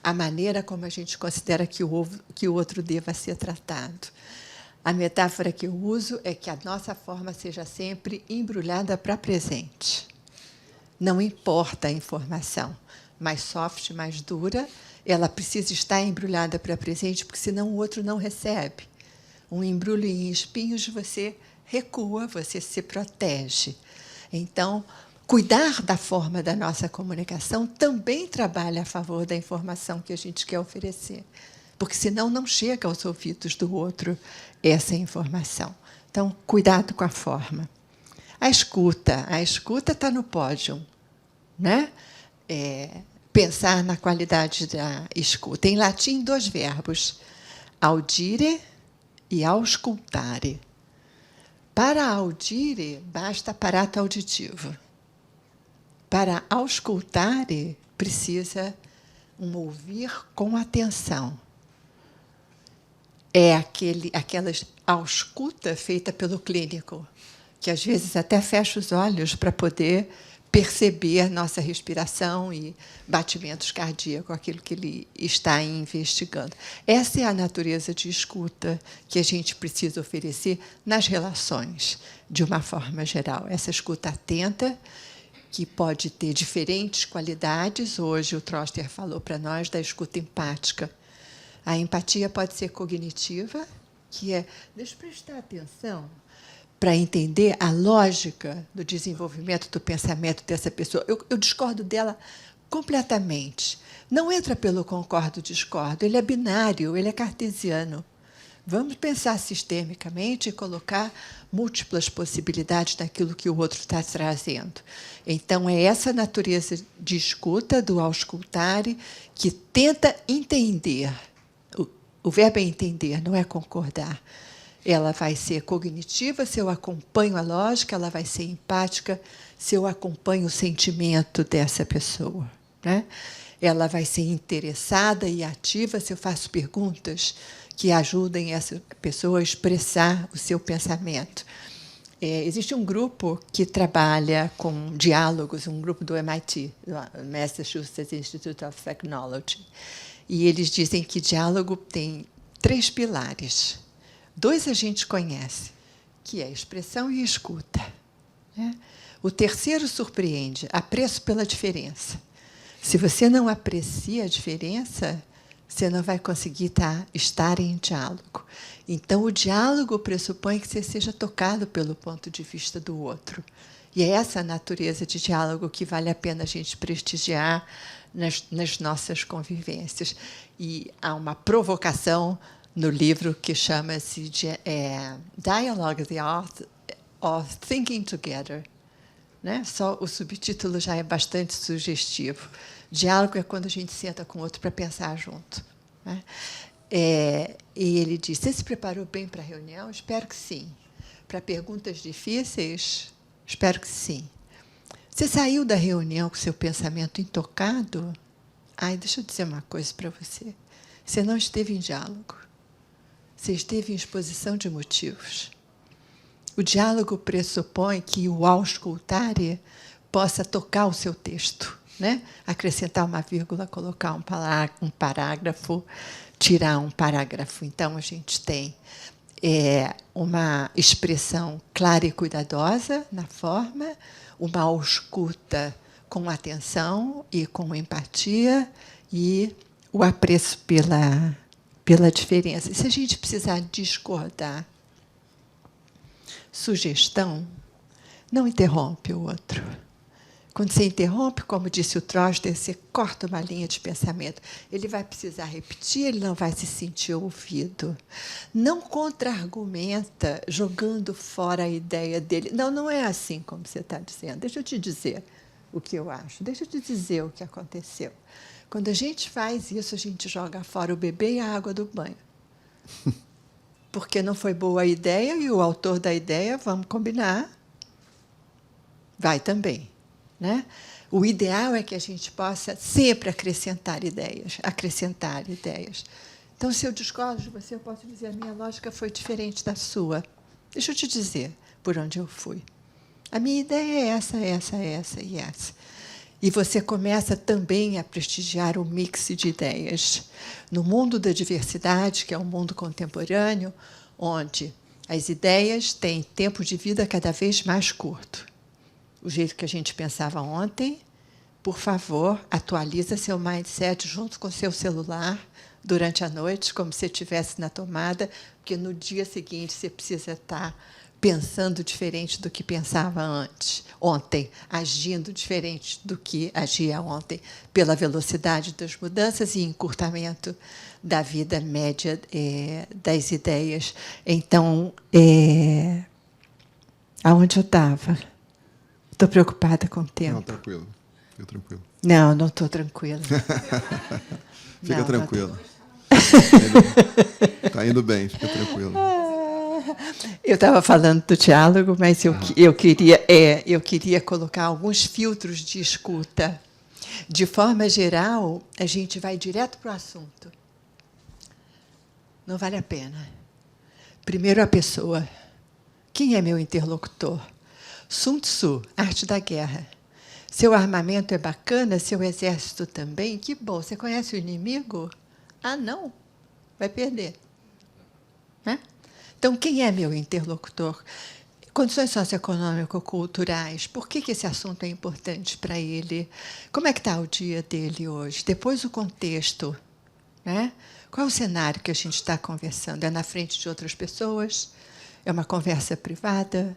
a maneira como a gente considera que o outro deva ser tratado. A metáfora que eu uso é que a nossa forma seja sempre embrulhada para presente. Não importa a informação, mais soft, mais dura, ela precisa estar embrulhada para presente, porque senão o outro não recebe. Um embrulho em espinhos, você recua, você se protege. Então, cuidar da forma da nossa comunicação também trabalha a favor da informação que a gente quer oferecer, porque senão não chega aos ouvidos do outro essa informação. Então, cuidado com a forma. A escuta está no pódio, né? Pensar na qualidade da escuta. Em latim, 2 verbos, audire e auscultare. Para audire, basta aparato auditivo. Para auscultare, precisa um ouvir com atenção. É aquela ausculta feita pelo clínico, que às vezes até fecha os olhos para poder perceber nossa respiração e batimentos cardíacos, aquilo que ele está investigando. Essa é a natureza de escuta que a gente precisa oferecer nas relações, de uma forma geral. Essa escuta atenta, que pode ter diferentes qualidades. Hoje o Troster falou para nós da escuta empática. A empatia pode ser cognitiva, que é, deixa eu prestar atenção, para entender a lógica do desenvolvimento do pensamento dessa pessoa. Eu discordo dela completamente. Não entra pelo concordo-discordo, ele é binário, ele é cartesiano. Vamos pensar sistemicamente e colocar múltiplas possibilidades daquilo que o outro está trazendo. Então, é essa natureza de escuta, do auscultare, que tenta entender. O verbo é entender, não é concordar. Ela vai ser cognitiva se eu acompanho a lógica, ela vai ser empática se eu acompanho o sentimento dessa pessoa, né? Ela vai ser interessada e ativa se eu faço perguntas que ajudem essa pessoa a expressar o seu pensamento. Existe um grupo que trabalha com diálogos, um grupo do MIT, do Massachusetts Institute of Technology, e eles dizem que diálogo tem 3 pilares. 2 a gente conhece, que é expressão e escuta, né? O terceiro surpreende, apreço pela diferença. Se você não aprecia a diferença, você não vai conseguir estar em diálogo. Então, o diálogo pressupõe que você seja tocado pelo ponto de vista do outro. E é essa natureza de diálogo que vale a pena a gente prestigiar nas nossas convivências. E há uma provocação no livro que chama-se Dialogue, the Art of Thinking Together. né? Só o subtítulo já é bastante sugestivo. Diálogo é quando a gente senta com o outro para pensar junto, né? E ele diz: você se preparou bem para a reunião? Espero que sim. Para perguntas difíceis? Espero que sim. Você saiu da reunião com seu pensamento intocado? Ai, deixa eu dizer uma coisa para você. Você não esteve em diálogo. Você esteve em exposição de motivos. O diálogo pressupõe que o auscultare possa tocar o seu texto, né? Acrescentar uma vírgula, colocar um parágrafo, tirar um parágrafo. Então, a gente tem uma expressão clara e cuidadosa na forma, uma ausculta com atenção e com empatia e o apreço pela diferença. E se a gente precisar discordar, sugestão, não interrompe o outro. Quando você interrompe, como disse o Troster, você corta uma linha de pensamento. Ele vai precisar repetir, ele não vai se sentir ouvido. Não contra-argumenta, jogando fora a ideia dele. Não, não é assim como você está dizendo. Deixa eu te dizer o que eu acho. Deixa eu te dizer o que aconteceu. Quando a gente faz isso, a gente joga fora o bebê e a água do banho. Porque não foi boa a ideia e o autor da ideia, vamos combinar, vai também. Né? O ideal é que a gente possa sempre acrescentar ideias, Então, se eu discordo de você, eu posso dizer: a minha lógica foi diferente da sua. Deixa eu te dizer por onde eu fui. A minha ideia é essa e essa. E você começa também a prestigiar o mix de ideias. No mundo da diversidade, que é um mundo contemporâneo, onde as ideias têm tempo de vida cada vez mais curto. O jeito que a gente pensava ontem, por favor, atualiza seu mindset junto com seu celular durante a noite, como se estivesse na tomada, porque no dia seguinte você precisa estar pensando diferente do que pensava ontem, agindo diferente do que agia ontem, pela velocidade das mudanças e encurtamento da vida média das ideias. Então, aonde eu estava? Estou preocupada com o tempo. Não, tranquilo. Fica tranquilo. Não estou tranquila. Fica tranquilo. Está indo bem, fica tranquilo. Eu estava falando do diálogo, mas eu queria colocar alguns filtros de escuta. De forma geral, a gente vai direto para o assunto. Não vale a pena. Primeiro, a pessoa. Quem é meu interlocutor? Sun Tzu, Arte da Guerra. Seu armamento é bacana, seu exército também. Que bom. Você conhece o inimigo? Ah, não. Vai perder. Né? Então, quem é meu interlocutor? Condições socioeconômico-culturais. Por que esse assunto é importante para ele? Como é que está o dia dele hoje? Depois, o contexto. Né? Qual é o cenário que a gente está conversando? É na frente de outras pessoas? É uma conversa privada?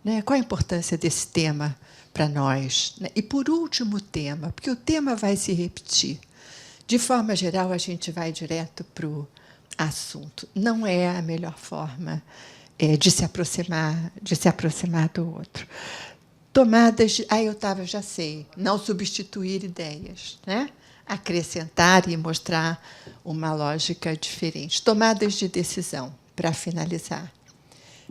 Né? Qual a importância desse tema para nós? Né? E, por último, o tema, porque o tema vai se repetir. De forma geral, a gente vai direto para o assunto. Não é a melhor forma de se aproximar do outro. Tomadas de... já sei. Não substituir ideias. Né? Acrescentar e mostrar uma lógica diferente. Tomadas de decisão, para finalizar.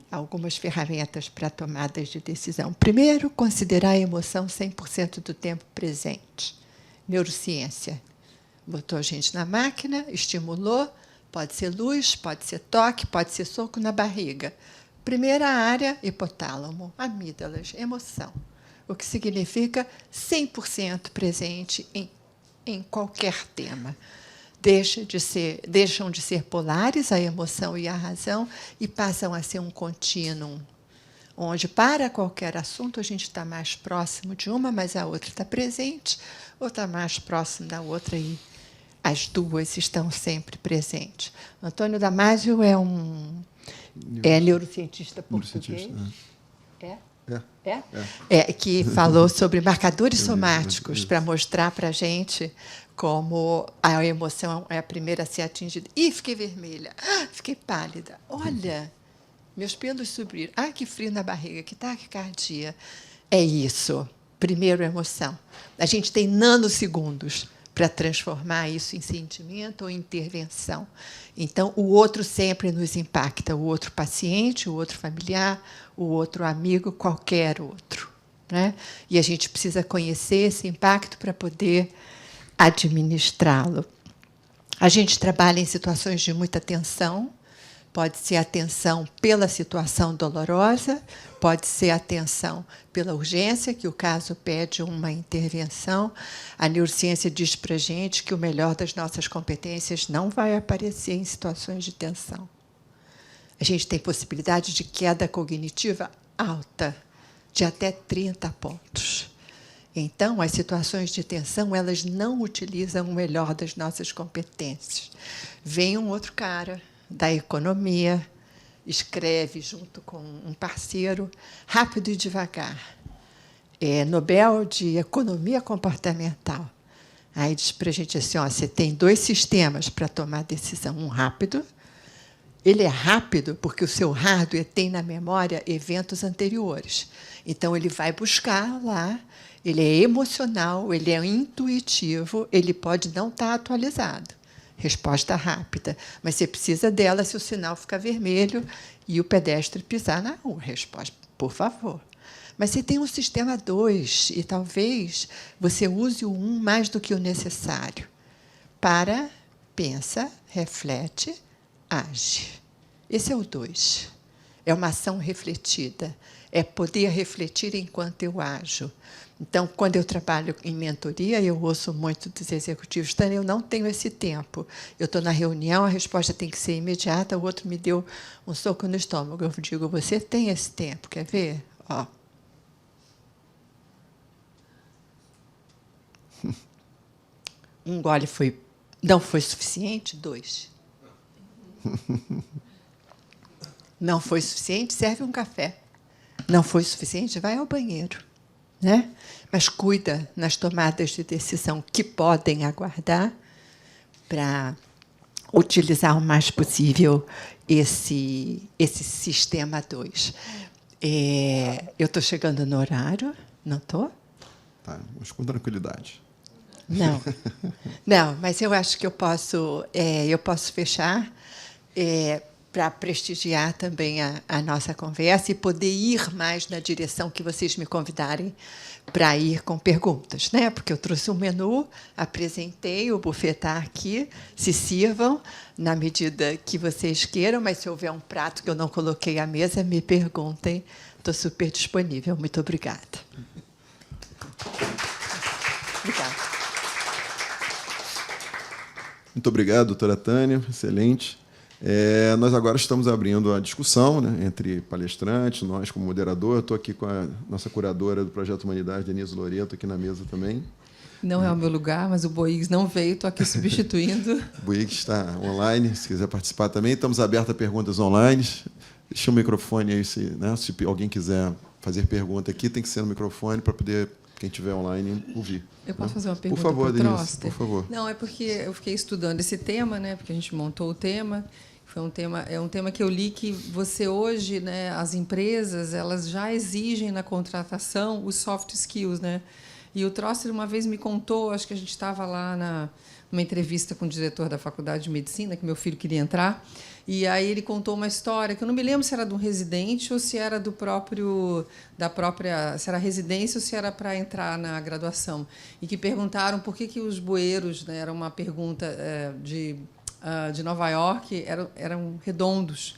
Algumas ferramentas para tomadas de decisão. Primeiro, considerar a emoção 100% do tempo presente. Neurociência. Botou a gente na máquina, estimulou, pode ser luz, pode ser toque, pode ser soco na barriga. Primeira área, hipotálamo, amígdalas, emoção. O que significa 100% presente em qualquer tema. Deixam de ser polares, a emoção e a razão, e passam a ser um contínuo, onde, para qualquer assunto, a gente está mais próximo de uma, mas a outra está presente, ou está mais próximo da outra, e as duas estão sempre presentes. Antônio Damasio é neurocientista português. Que falou sobre marcadores somáticos para mostrar para a gente como a emoção é a primeira a ser atingida. Ih, fiquei vermelha, fiquei pálida. Olha, meus pelos subiram. Ah, que frio na barriga, que taquicardia. É isso. Primeiro, emoção. A gente tem nanosegundos para transformar isso em sentimento ou intervenção. Então, o outro sempre nos impacta, o outro paciente, o outro familiar, o outro amigo, qualquer outro, né? E a gente precisa conhecer esse impacto para poder administrá-lo. A gente trabalha em situações de muita tensão. Pode ser a tensão pela situação dolorosa, pode ser a tensão pela urgência, que o caso pede uma intervenção. A neurociência diz para a gente que o melhor das nossas competências não vai aparecer em situações de tensão. A gente tem possibilidade de queda cognitiva alta, de até 30 pontos. Então, as situações de tensão, elas não utilizam o melhor das nossas competências. Vem um outro cara da economia, escreve junto com um parceiro, rápido e devagar. É Nobel de Economia Comportamental. Aí diz para a gente assim, ó, você tem 2 sistemas para tomar decisão. Um rápido. Ele é rápido porque o seu hardware tem na memória eventos anteriores. Então, ele vai buscar lá, ele é emocional, ele é intuitivo, ele pode não estar atualizado. Resposta rápida. Mas você precisa dela se o sinal ficar vermelho e o pedestre pisar na rua. Resposta, por favor. Mas você tem um sistema 2 e talvez você use o 1 mais do que o necessário. Para, pensa, reflete, age. Esse é o 2. É uma ação refletida. É poder refletir enquanto eu ajo. Então, quando eu trabalho em mentoria, eu ouço muito dos executivos, Tânia, eu não tenho esse tempo. Eu estou na reunião, a resposta tem que ser imediata, o outro me deu um soco no estômago. Eu digo, você tem esse tempo, quer ver? Ó. Um gole não foi suficiente, 2. Não foi suficiente, serve um café. Não foi suficiente, vai ao banheiro. Né? Mas cuida nas tomadas de decisão que podem aguardar para utilizar o mais possível esse sistema 2. Eu estou chegando no horário, não estou? Tá, mas com tranquilidade. Não, não, mas eu acho que eu posso fechar para prestigiar também a nossa conversa e poder ir mais na direção que vocês me convidarem para ir com perguntas, né? Porque eu trouxe um menu, apresentei, o buffet está aqui, se sirvam na medida que vocês queiram, mas se houver um prato que eu não coloquei à mesa, me perguntem, estou super disponível. Muito obrigada. Obrigada. Muito obrigado, doutora Tânia, excelente. Nós agora estamos abrindo a discussão, né, entre palestrantes, nós como moderador. Estou aqui com a nossa curadora do Projeto Humanidade, Denise Loreto, aqui na mesa também. Não é o meu lugar, mas o Boix não veio, estou aqui substituindo. O Boix está online, se quiser participar também. Estamos abertos a perguntas online. Deixa o microfone aí, se alguém quiser fazer pergunta aqui, tem que ser no microfone para poder, quem estiver online, ouvir. Eu posso fazer uma pergunta? Por favor, pro Denise, Troster? por favor. Não, é porque eu fiquei estudando esse tema, né? Porque a gente montou o tema. É um tema que eu li que você hoje, né, as empresas, elas já exigem na contratação os soft skills, né? E o Troster uma vez me contou, acho que a gente estava lá numa entrevista com o diretor da Faculdade de Medicina, que meu filho queria entrar, e aí ele contou uma história que eu não me lembro se era de um residente ou se era se era residência ou se era para entrar na graduação, e que perguntaram por que os bueiros, né, era uma pergunta de Nova York, eram redondos.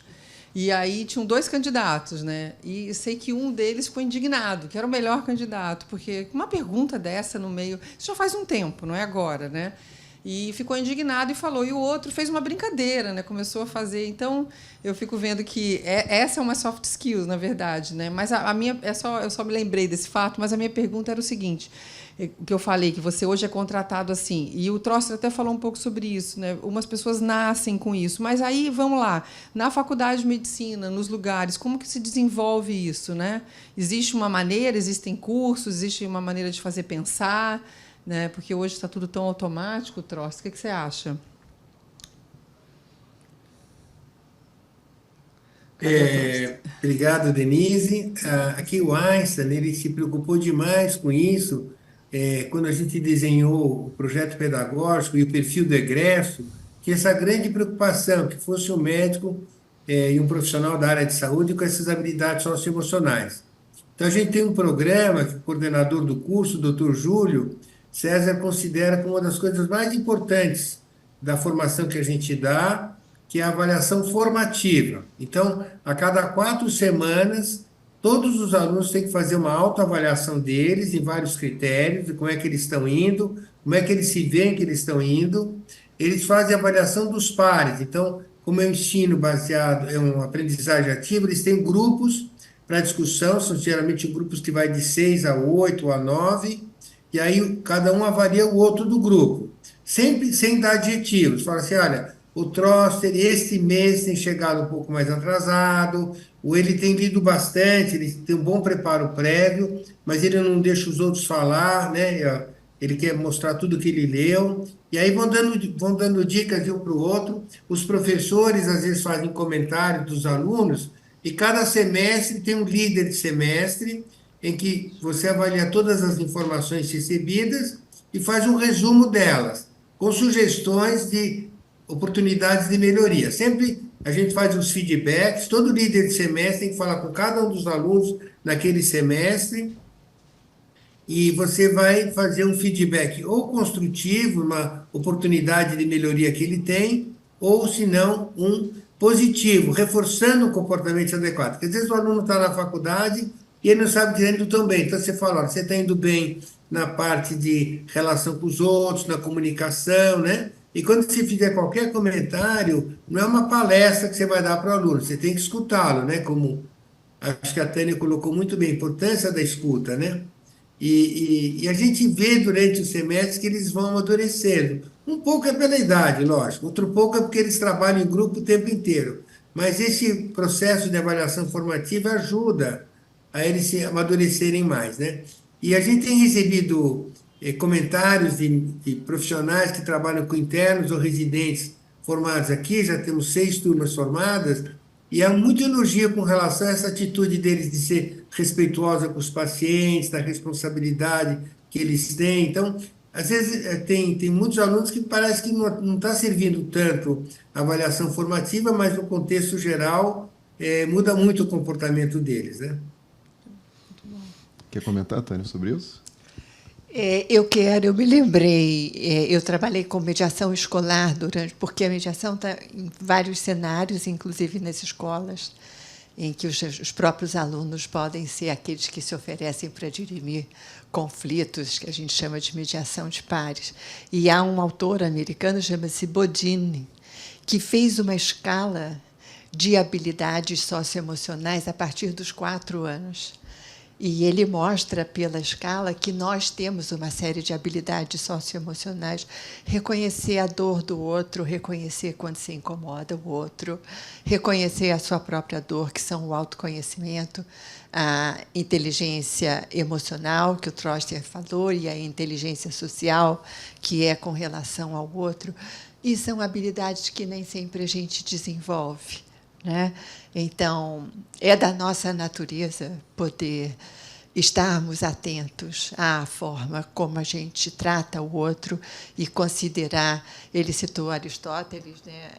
E aí tinham 2 candidatos, né? E sei que um deles ficou indignado, que era o melhor candidato, porque uma pergunta dessa no meio, isso já faz um tempo, não é agora, né? E ficou indignado e falou. E o outro fez uma brincadeira, né? Começou a fazer. Então, eu fico vendo que essa é uma soft skills, na verdade, né? Mas a minha eu só me lembrei desse fato, mas a minha pergunta era o seguinte, que eu falei que você hoje é contratado assim, e o Troster até falou um pouco sobre isso, né? Umas pessoas nascem com isso, mas aí vamos lá, na faculdade de medicina, nos lugares, como que se desenvolve isso, né? Existe uma maneira, existem cursos, existe uma maneira de fazer pensar, né? Porque hoje está tudo tão automático, Troster. O que você acha? Obrigado, Denise. Aqui o Einstein, ele se preocupou demais com isso, quando a gente desenhou o projeto pedagógico e o perfil do egresso, tinha essa grande preocupação, que fosse um médico, e um profissional da área de saúde com essas habilidades socioemocionais. Então, a gente tem um programa que o coordenador do curso, o Dr. Júlio César, considera como uma das coisas mais importantes da formação que a gente dá, que é a avaliação formativa. Então, a cada 4 semanas, todos os alunos têm que fazer uma autoavaliação deles, em vários critérios, de como é que eles estão indo, como é que eles se veem que eles estão indo. Eles fazem a avaliação dos pares. Então, como é um ensino baseado, é uma aprendizagem ativa, eles têm grupos para discussão, são geralmente grupos que vai de 6 a 8 ou a 9, e aí cada um avalia o outro do grupo, sempre sem dar adjetivos. Fala assim, olha, o Troster, este mês tem chegado um pouco mais atrasado, ou ele tem lido bastante, ele tem um bom preparo prévio, mas ele não deixa os outros falar, né? Ele quer mostrar tudo que ele leu, e aí vão dando dicas de um para o outro. Os professores, às vezes, fazem comentários dos alunos, e cada semestre tem um líder de semestre, em que você avalia todas as informações recebidas e faz um resumo delas, com sugestões de oportunidades de melhoria. Sempre a gente faz os feedbacks, todo líder de semestre tem que falar com cada um dos alunos naquele semestre, e você vai fazer um feedback ou construtivo, uma oportunidade de melhoria que ele tem, ou, se não, um positivo, reforçando o comportamento adequado. Porque às vezes o aluno está na faculdade e ele não sabe que está indo tão bem. Então você fala, olha, você está indo bem na parte de relação com os outros, na comunicação, né? E quando você fizer qualquer comentário, não é uma palestra que você vai dar para o aluno, você tem que escutá-lo, né? Como acho que a Tânia colocou muito bem, a importância da escuta, né? E a gente vê durante os semestres que eles vão amadurecendo. Um pouco é pela idade, lógico, outro pouco é porque eles trabalham em grupo o tempo inteiro. Mas esse processo de avaliação formativa ajuda a eles se amadurecerem mais, né? E a gente tem recebido comentários de profissionais que trabalham com internos ou residentes formados aqui, já temos 6 turmas formadas, e há muito elogio com relação a essa atitude deles de ser respeituosa com os pacientes, da responsabilidade que eles têm. Então, às vezes, tem muitos alunos que parece que não está servindo tanto a avaliação formativa, mas no contexto geral, muda muito o comportamento deles, né? Quer comentar, Tânia, sobre isso? Eu me lembrei, eu trabalhei com mediação escolar porque a mediação está em vários cenários, inclusive nas escolas, em que os próprios alunos podem ser aqueles que se oferecem para dirimir conflitos, que a gente chama de mediação de pares. E há um autor americano, chama-se Bodine, que fez uma escala de habilidades socioemocionais a partir dos 4 anos. E ele mostra pela escala que nós temos uma série de habilidades socioemocionais, reconhecer a dor do outro, reconhecer quando se incomoda o outro, reconhecer a sua própria dor, que são o autoconhecimento, a inteligência emocional, que o Troster falou, e a inteligência social, que é com relação ao outro. E são habilidades que nem sempre a gente desenvolve, né? Então, é da nossa natureza poder estarmos atentos à forma como a gente trata o outro e considerar. Ele citou Aristóteles, né?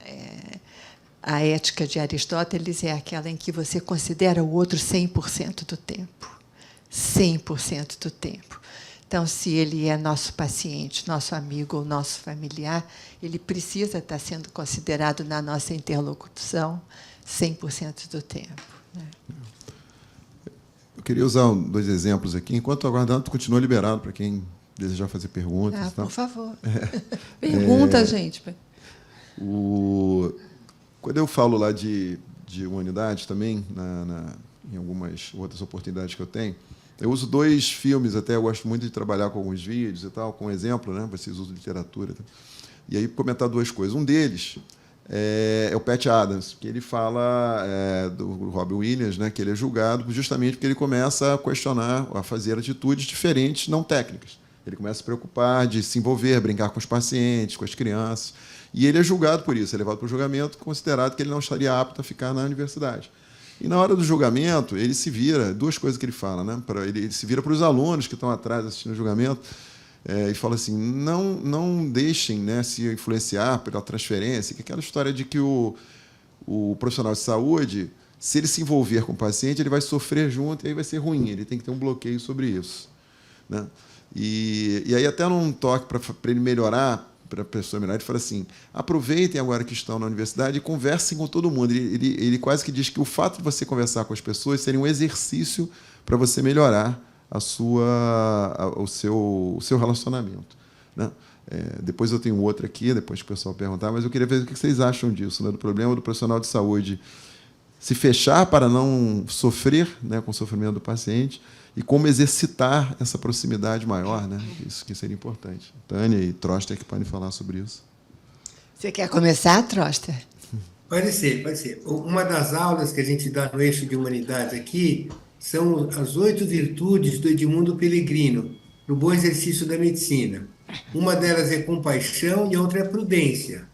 A ética de Aristóteles é aquela em que você considera o outro 100% do tempo. 100% do tempo. Então, se ele é nosso paciente, nosso amigo ou nosso familiar, ele precisa estar sendo considerado na nossa interlocução 100% do tempo, né? Eu queria usar 2 exemplos aqui. Enquanto aguardando, continua liberado para quem desejar fazer perguntas. Por favor. Pergunta, gente. Quando eu falo lá de humanidade também, em algumas outras oportunidades que eu tenho, eu uso 2 filmes, até eu gosto muito de trabalhar com alguns vídeos e tal, com exemplo, né? Vocês usam literatura. E aí, comentar 2 coisas. Um deles é o Pat Adams, que ele fala do Robin Williams, né, que ele é julgado justamente porque ele começa a questionar, a fazer atitudes diferentes, não técnicas. Ele começa a se preocupar de se envolver, brincar com os pacientes, com as crianças, e ele é julgado por isso, é levado para o julgamento, considerado que ele não estaria apto a ficar na universidade. E na hora do julgamento, ele se vira, duas coisas que ele fala, né? Ele se vira para os alunos que estão atrás assistindo o julgamento, e fala assim, não deixem, né, se influenciar pela transferência, que é aquela história de que o profissional de saúde, se ele se envolver com o paciente, ele vai sofrer junto e aí vai ser ruim, ele tem que ter um bloqueio sobre isso, né? E aí até num toque para ele melhorar, para a pessoa melhorar, ele fala assim, aproveitem agora que estão na universidade e conversem com todo mundo. Ele quase que diz que o fato de você conversar com as pessoas seria um exercício para você melhorar o seu relacionamento, né? Depois eu tenho outro aqui, depois que o pessoal perguntar, mas eu queria ver o que vocês acham disso, né, do problema do profissional de saúde se fechar para não sofrer, né, com o sofrimento do paciente, e como exercitar essa proximidade maior, né? Isso que seria importante. Tânia e Troster que podem falar sobre isso. Você quer começar, Troster? Pode ser, pode ser. Uma das aulas que a gente dá no eixo de humanidades aqui são as 8 virtudes do Edmundo Pellegrino, no bom exercício da medicina. Uma delas é compaixão e a outra é prudência.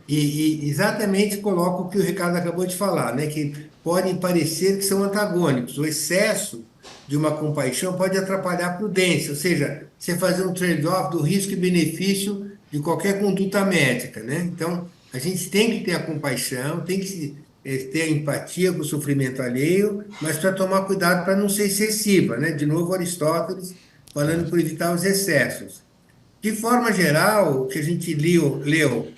E exatamente coloca o que o Ricardo acabou de falar, né? Que podem parecer que são antagônicos. O excesso de uma compaixão pode atrapalhar a prudência, ou seja, você fazer um trade-off do risco e benefício de qualquer conduta médica, né? Então, a gente tem que ter a compaixão, tem que ter a empatia com o sofrimento alheio, mas para tomar cuidado para não ser excessiva, né? De novo, Aristóteles falando por evitar os excessos. De forma geral, o que a gente leu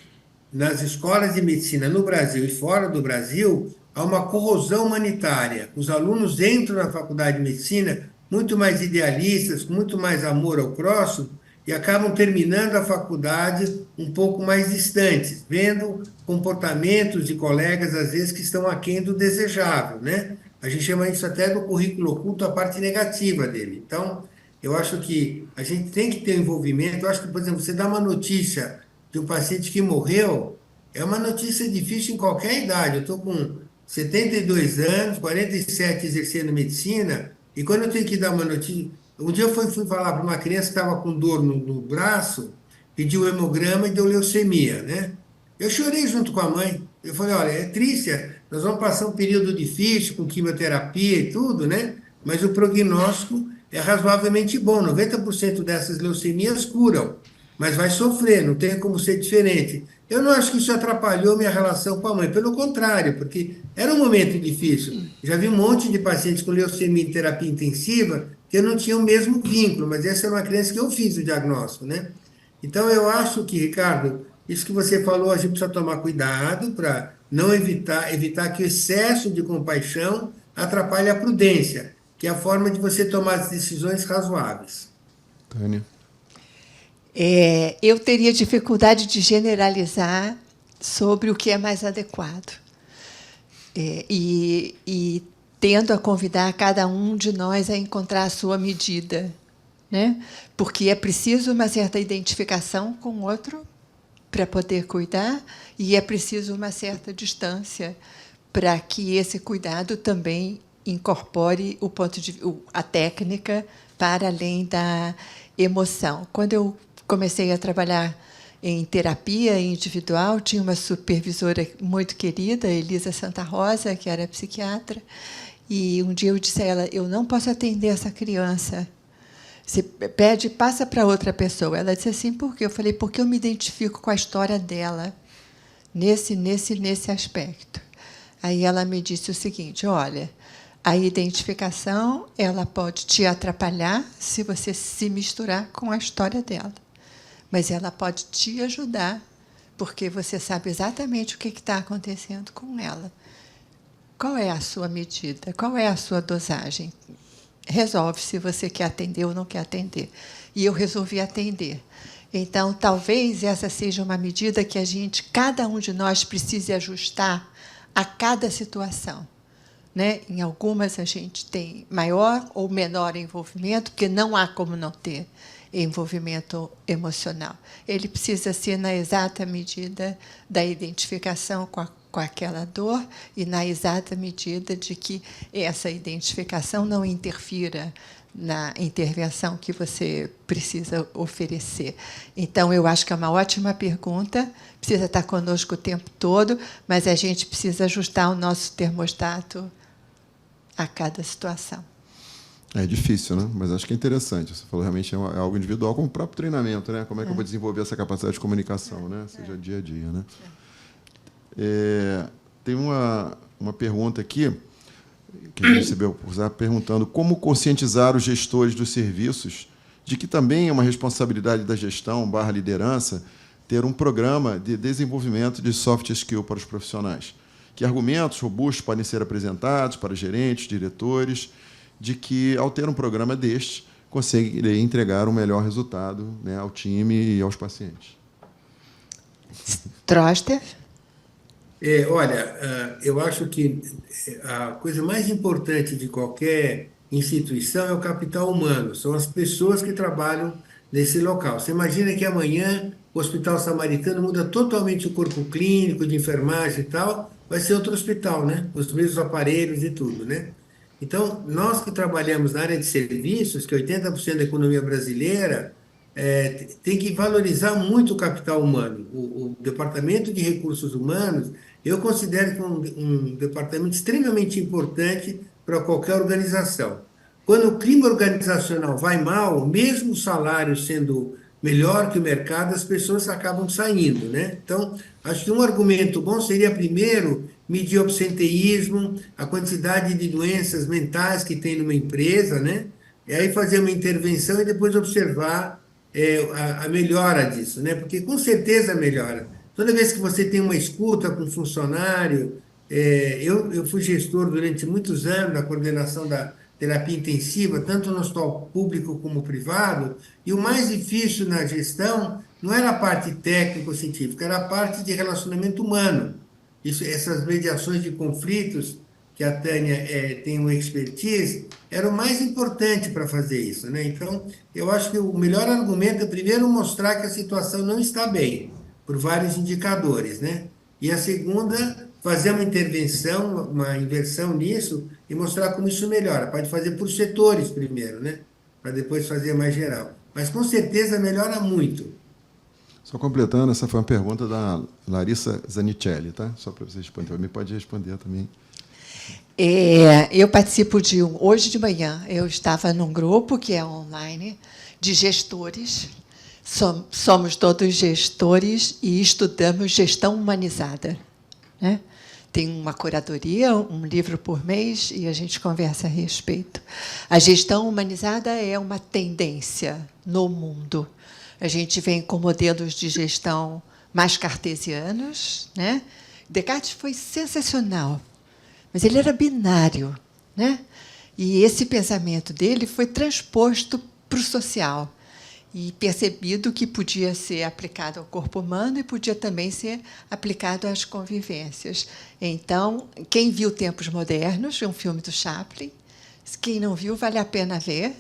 nas escolas de medicina no Brasil e fora do Brasil, há uma corrosão humanitária. Os alunos entram na faculdade de medicina muito mais idealistas, com muito mais amor ao próximo, e acabam terminando a faculdade um pouco mais distantes, vendo comportamentos de colegas, às vezes, que estão aquém do desejável, né? A gente chama isso até do currículo oculto, a parte negativa dele. Então, eu acho que a gente tem que ter envolvimento. Eu acho que, por exemplo, você dá uma notícia de um paciente que morreu, é uma notícia difícil em qualquer idade. Eu estou com 72 anos, 47 exercendo medicina, e quando eu tenho que dar uma notícia... Um dia eu fui falar para uma criança que estava com dor no braço, pediu hemograma e deu leucemia, né? Eu chorei junto com a mãe. Eu falei, olha, é triste, nós vamos passar um período difícil com quimioterapia e tudo, né? Mas o prognóstico é razoavelmente bom. 90% dessas leucemias curam, mas vai sofrer, não tem como ser diferente. Eu não acho que isso atrapalhou minha relação com a mãe, pelo contrário, porque era um momento difícil. Já vi um monte de pacientes com leucemia em terapia intensiva que eu não tinha o mesmo vínculo, mas essa era uma criança que eu fiz o diagnóstico, né? Então, eu acho que, Ricardo, isso que você falou, a gente precisa tomar cuidado para não evitar que o excesso de compaixão atrapalhe a prudência, que é a forma de você tomar as decisões razoáveis. Tânia. Eu teria dificuldade de generalizar sobre o que é mais adequado. E tendo a convidar cada um de nós a encontrar a sua medida, né? Porque é preciso uma certa identificação com o outro para poder cuidar, e é preciso uma certa distância para que esse cuidado também incorpore a técnica para além da emoção. Quando eu comecei a trabalhar em terapia individual, tinha uma supervisora muito querida, Elisa Santa Rosa, que era psiquiatra, e um dia eu disse a ela, eu não posso atender essa criança. Você pede, passa para outra pessoa. Ela disse assim, por quê? Eu falei, porque eu me identifico com a história dela, nesse aspecto. Aí ela me disse o seguinte, olha, a identificação ela pode te atrapalhar se você se misturar com a história dela, mas ela pode te ajudar, porque você sabe exatamente o que está acontecendo com ela. Qual é a sua medida? Qual é a sua dosagem? Resolve se você quer atender ou não quer atender. E eu resolvi atender. Então, talvez essa seja uma medida que cada um de nós precise ajustar a cada situação, né? Em algumas a gente tem maior ou menor envolvimento, porque não há como não ter envolvimento emocional. Ele precisa ser na exata medida da identificação com aquela dor e na exata medida de que essa identificação não interfira na intervenção que você precisa oferecer. Então, eu acho que é uma ótima pergunta, precisa estar conosco o tempo todo, mas a gente precisa ajustar o nosso termostato a cada situação. É difícil, né? Mas acho que é interessante. Você falou, realmente é algo individual, como o próprio treinamento, né? Como é que eu vou desenvolver essa capacidade de comunicação, né? Seja dia a dia, né? Tem uma pergunta aqui que a gente recebeu por Zap, perguntando como conscientizar os gestores dos serviços de que também é uma responsabilidade da gestão / liderança ter um programa de desenvolvimento de soft skill para os profissionais. Que argumentos robustos podem ser apresentados para gerentes, diretores, de que, ao ter um programa deste, conseguirei entregar um melhor resultado, né, ao time e aos pacientes. Troster? Olha, eu acho que a coisa mais importante de qualquer instituição é o capital humano, são as pessoas que trabalham nesse local. Você imagina que amanhã o Hospital Samaritano muda totalmente o corpo clínico, de enfermagem e tal, vai ser outro hospital, né? Os mesmos aparelhos e tudo, né? Então, nós que trabalhamos na área de serviços, que 80% da economia brasileira, tem que valorizar muito o capital humano. O Departamento de Recursos Humanos, eu considero que é um departamento extremamente importante para qualquer organização. Quando o clima organizacional vai mal, mesmo o salário sendo melhor que o mercado, as pessoas acabam saindo, né? Então, acho que um argumento bom seria, primeiro, medir o absenteísmo, a quantidade de doenças mentais que tem numa empresa, né? E aí fazer uma intervenção e depois observar a melhora disso, né? Porque com certeza melhora. Toda vez que você tem uma escuta com um funcionário, eu fui gestor durante muitos anos da coordenação da terapia intensiva, tanto no hospital público como privado, e o mais difícil na gestão não era a parte técnico-científica, era a parte de relacionamento humano. Essas mediações de conflitos, que a Tânia tem uma expertise, era o mais importante para fazer isso, né? Então, eu acho que o melhor argumento é primeiro mostrar que a situação não está bem, por vários indicadores, né? E a segunda, fazer uma intervenção, uma inversão nisso e mostrar como isso melhora. Pode fazer por setores primeiro, né? Para depois fazer mais geral. Mas com certeza melhora muito. Só completando, essa foi uma pergunta da Larissa Zanicelli, tá? Só para você responder. Me pode responder também. Eu participo hoje de manhã, eu estava num grupo que é online, de gestores. Somos todos gestores e estudamos gestão humanizada, né? Tem uma curadoria, um livro por mês, e a gente conversa a respeito. A gestão humanizada é uma tendência no mundo. A gente vem com modelos de gestão mais cartesianos, né? Descartes foi sensacional, mas ele era binário, né? E esse pensamento dele foi transposto para o social e percebido que podia ser aplicado ao corpo humano e podia também ser aplicado às convivências. Então, quem viu Tempos Modernos, um filme do Chaplin, quem não viu, vale a pena ver,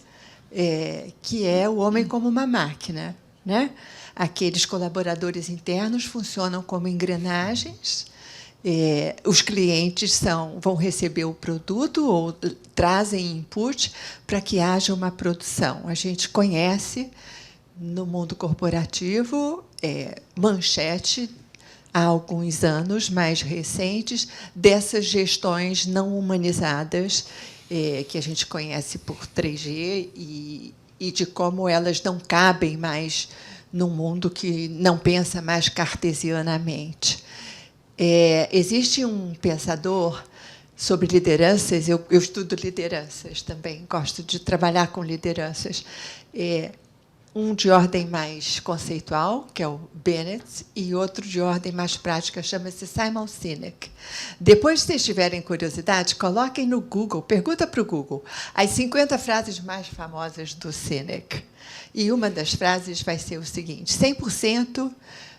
que é o homem como uma máquina, né? Aqueles colaboradores internos funcionam como engrenagens. Os clientes vão receber o produto ou trazem input para que haja uma produção. A gente conhece, no mundo corporativo, manchete, há alguns anos mais recentes, dessas gestões não humanizadas, que a gente conhece por 3G, e de como elas não cabem mais num mundo que não pensa mais cartesianamente. Existe um pensador sobre lideranças, eu estudo lideranças também, gosto de trabalhar com lideranças, um de ordem mais conceitual, que é o Bennett, e outro de ordem mais prática, chama-se Simon Sinek. Depois, se vocês tiverem curiosidade, coloquem no Google, pergunta para o Google, as 50 frases mais famosas do Sinek. E uma das frases vai ser o seguinte: 100%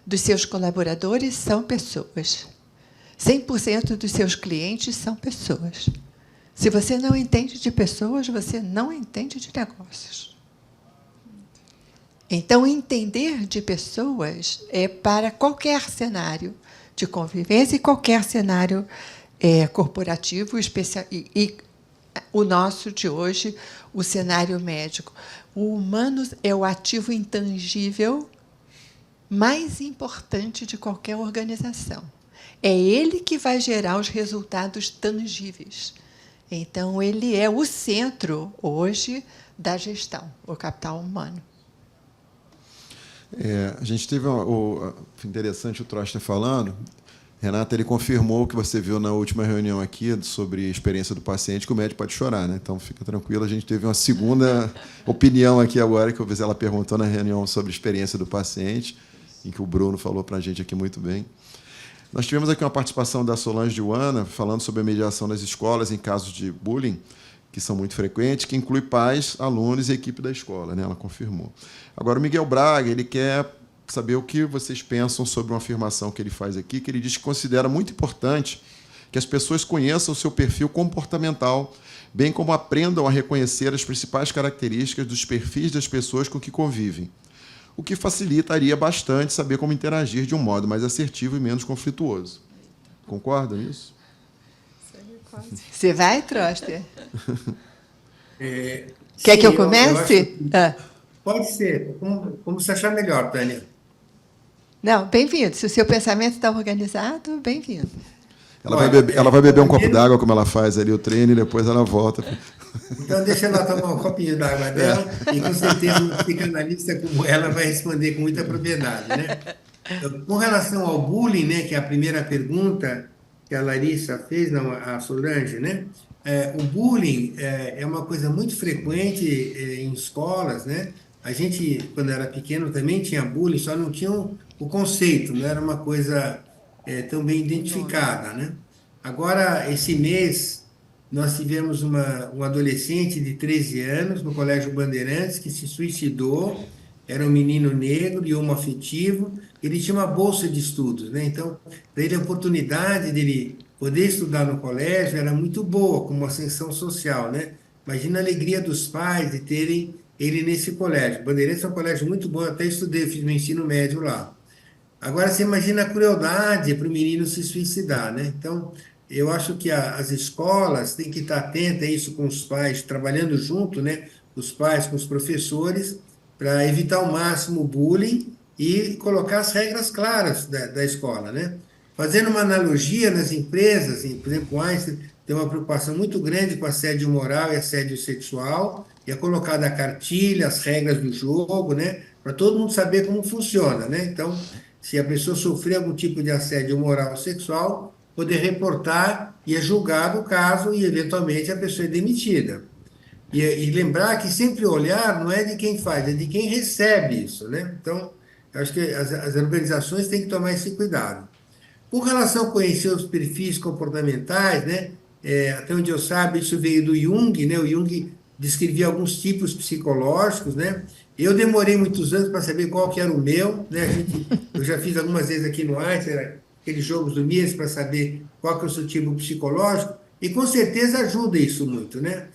dos seus colaboradores são pessoas. 100% dos seus clientes são pessoas. Se você não entende de pessoas, você não entende de negócios. Então, entender de pessoas é para qualquer cenário de convivência e qualquer cenário corporativo, e o nosso de hoje, o cenário médico. O humano é o ativo intangível mais importante de qualquer organização. É ele que vai gerar os resultados tangíveis. Então, ele é o centro, hoje, da gestão, o capital humano. A gente teve interessante o Troster falando. Renata, ele confirmou o que você viu na última reunião aqui sobre a experiência do paciente, que o médico pode chorar, né? Então, fica tranquilo, a gente teve uma segunda opinião aqui agora, que eu vi ela perguntou na reunião sobre a experiência do paciente, em que o Bruno falou para a gente aqui muito bem. Nós tivemos aqui uma participação da Solange Diuana, falando sobre a mediação das escolas em casos de bullying, que são muito frequentes, que inclui pais, alunos e equipe da escola, né? Ela confirmou. Agora, o Miguel Braga, ele quer saber o que vocês pensam sobre uma afirmação que ele faz aqui, que ele diz que considera muito importante que as pessoas conheçam o seu perfil comportamental, bem como aprendam a reconhecer as principais características dos perfis das pessoas com que convivem, o que facilitaria bastante saber como interagir de um modo mais assertivo e menos conflituoso. Concorda nisso? Você vai, Troster? Quer Quer que eu comece? Pode ser, como você achar melhor, Tânia. Não, bem-vindo. Se o seu pensamento está organizado, bem-vindo. Ela vai beber um copo d'água, como ela faz ali o treino, e depois ela volta. Então, deixa ela tomar um copinho d'água dela, e com certeza um psicanalista como ela vai responder com muita propriedade, né? Então, com relação ao bullying, né, que é a primeira pergunta que a Larissa fez, não, a Solange, né? O bullying é uma coisa muito frequente em escolas, né? A gente, quando era pequeno, também tinha bullying, só não tinha o conceito, não era uma coisa tão bem identificada, né? Agora, esse mês, nós tivemos um adolescente de 13 anos no Colégio Bandeirantes que se suicidou, era um menino negro e homoafetivo, ele tinha uma bolsa de estudos, né? Então, para ele a oportunidade dele poder estudar no colégio era muito boa, como ascensão social, né? Imagina a alegria dos pais de terem ele nesse colégio. Bandeirantes é um colégio muito bom, até estudei, fiz meu ensino médio lá. Agora, você imagina a crueldade para o menino se suicidar, né? Então, eu acho que as escolas têm que estar atentas a isso com os pais, trabalhando junto, né? Os pais com os professores, para evitar ao máximo o bullying e colocar as regras claras da escola, né? Fazendo uma analogia nas empresas, por exemplo, o Einstein tem uma preocupação muito grande com assédio moral e assédio sexual, e é colocada a cartilha, as regras do jogo, né? Para todo mundo saber como funciona, né? Então, se a pessoa sofrer algum tipo de assédio moral ou sexual, poder reportar e é julgado o caso e, eventualmente, a pessoa é demitida. E lembrar que sempre olhar não é de quem faz, é de quem recebe isso, né? Então, eu acho que as organizações têm que tomar esse cuidado. Com relação a conhecer os perfis comportamentais, né? Até onde eu saiba, isso veio do Jung, né? O Jung descrevia alguns tipos psicológicos, né? Eu demorei muitos anos para saber qual que era o meu, né? Eu já fiz algumas vezes aqui no Einstein, aqueles jogos do Mies para saber qual que é o seu tipo psicológico, e com certeza ajuda isso muito, né?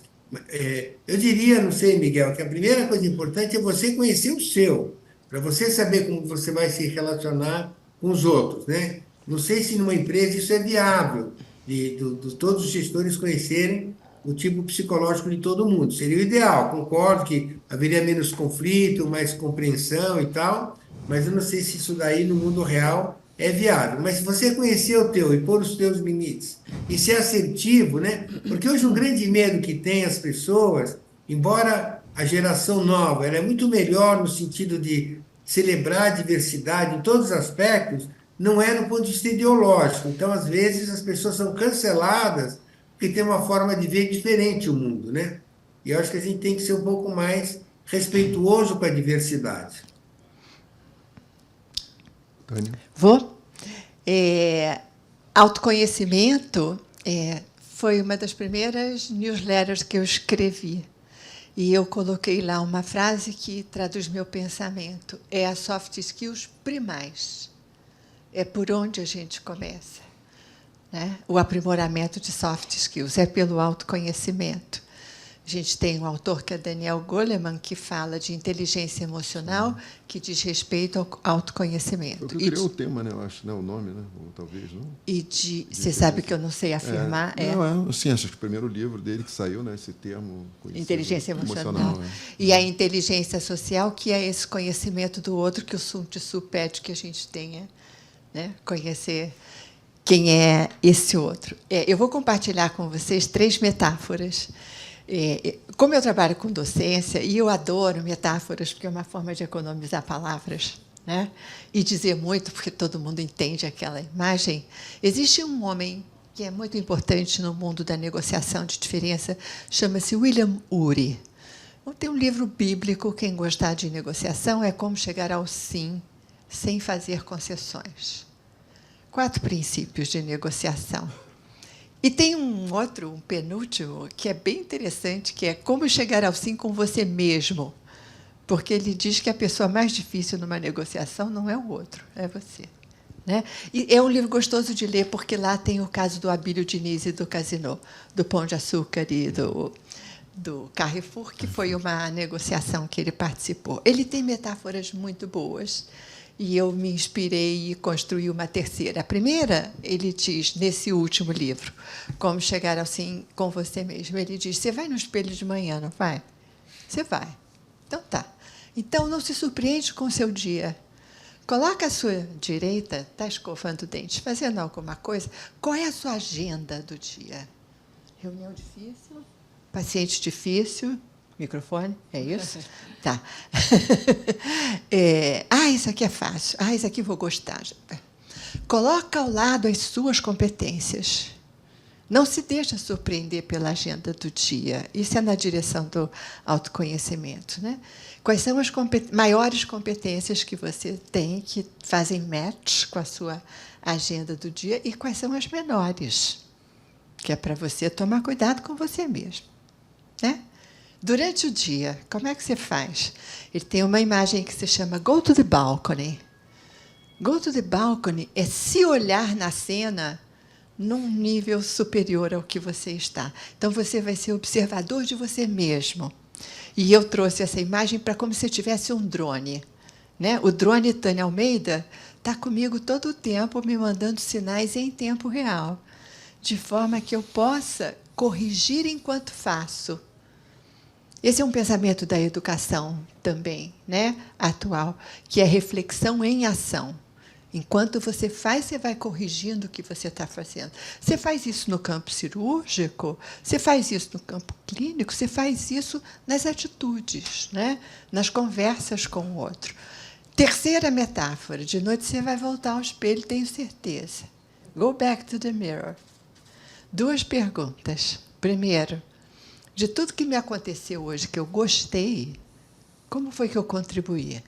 Eu diria, não sei, Miguel, que a primeira coisa importante é você conhecer o seu, para você saber como você vai se relacionar com os outros, né? Não sei se numa empresa isso é viável, de todos os gestores conhecerem o tipo psicológico de todo mundo. Seria o ideal, concordo que haveria menos conflito, mais compreensão e tal, mas eu não sei se isso daí no mundo real é viável. Mas se você conhecer o teu e pôr os teus limites e ser assertivo, né? Porque hoje um grande medo que tem as pessoas, embora a geração nova ela é muito melhor no sentido de celebrar a diversidade em todos os aspectos, não é no ponto de vista ideológico. Então, às vezes, as pessoas são canceladas porque tem uma forma de ver diferente o mundo, né? E eu acho que a gente tem que ser um pouco mais respeituoso com a diversidade. Tânia? Vou? Autoconhecimento foi uma das primeiras newsletters que eu escrevi. E eu coloquei lá uma frase que traduz meu pensamento. É a soft skills primais. É por onde a gente começa, né? O aprimoramento de soft skills é pelo autoconhecimento. A gente tem um autor que é Daniel Goleman, que fala de inteligência emocional, que diz respeito ao autoconhecimento. Eu criei o tema, né? Eu acho, né? O nome, né? Ou talvez, não? Você sabe que eu não sei afirmar. Não, sim, acho que o primeiro livro dele que saiu, né? Esse termo. Inteligência emocional. E a inteligência social, que é esse conhecimento do outro que o Sun Tzu pede que a gente tenha, né? Conhecer quem é esse outro. Eu vou compartilhar com vocês 3 metáforas. Como eu trabalho com docência, e eu adoro metáforas, porque é uma forma de economizar palavras, né? E dizer muito, porque todo mundo entende aquela imagem. Existe um homem que é muito importante no mundo da negociação de diferença, chama-se William Ury. Tem um livro bíblico, quem gostar de negociação, é Como Chegar ao Sim Sem Fazer Concessões. 4 princípios de negociação. E tem um outro, um penúltimo, que é bem interessante, que é Como Chegar ao Sim com Você Mesmo. Porque ele diz que a pessoa mais difícil numa negociação não é o outro, é você. Né? E é um livro gostoso de ler, porque lá tem o caso do Abílio Diniz e do Casino, do Pão de Açúcar e do Carrefour, que foi uma negociação que ele participou. Ele tem metáforas muito boas, e eu me inspirei e construí uma terceira. A primeira, ele diz, nesse último livro, Como Chegar ao Sim com Você Mesmo, ele diz, você vai no espelho de manhã, não vai? Você vai. Então, tá. Então, não se surpreende com o seu dia. Coloca à sua direita, está escovando o dente, fazendo alguma coisa, qual é a sua agenda do dia? Reunião difícil? Paciente difícil, microfone, é isso? Tá. Isso aqui é fácil. Isso aqui vou gostar. Coloca ao lado as suas competências. Não se deixa surpreender pela agenda do dia. Isso é na direção do autoconhecimento, né? Quais são as maiores competências que você tem, que fazem match com a sua agenda do dia, e quais são as menores, que é para você tomar cuidado com você mesmo. Né? Durante o dia, como é que você faz? Ele tem uma imagem que se chama Go to the Balcony. Go to the Balcony é se olhar na cena num nível superior ao que você está. Então, você vai ser observador de você mesmo. E eu trouxe essa imagem para como se tivesse um drone. Né? O drone Tânia Almeida está comigo todo o tempo, me mandando sinais em tempo real, de forma que eu possa corrigir enquanto faço. Esse é um pensamento da educação também, né, atual, que é reflexão em ação. Enquanto você faz, você vai corrigindo o que você está fazendo. Você faz isso no campo cirúrgico, você faz isso no campo clínico, você faz isso nas atitudes, né, nas conversas com o outro. Terceira metáfora, de noite você vai voltar ao espelho, tenho certeza. Go back to the mirror. 2 perguntas. Primeiro, de tudo que me aconteceu hoje, que eu gostei, como foi que eu contribuí?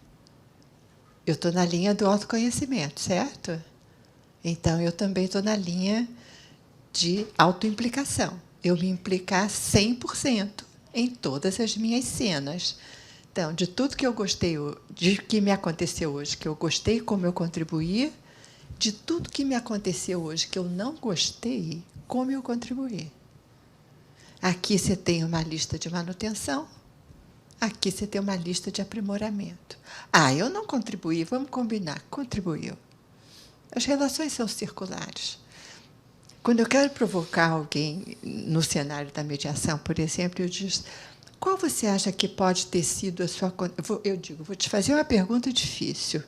Eu estou na linha do autoconhecimento, certo? Então, eu também estou na linha de autoimplicação. Eu me implicar 100% em todas as minhas cenas. Então, de tudo que eu gostei, de que me aconteceu hoje, que eu gostei, como eu contribuí, de tudo que me aconteceu hoje, que eu não gostei, como eu contribuí. Aqui você tem uma lista de manutenção, aqui você tem uma lista de aprimoramento. Eu não contribuí, vamos combinar, contribuiu. As relações são circulares. Quando eu quero provocar alguém no cenário da mediação, por exemplo, eu digo, qual você acha que pode ter sido a sua... Eu digo, vou te fazer uma pergunta difícil.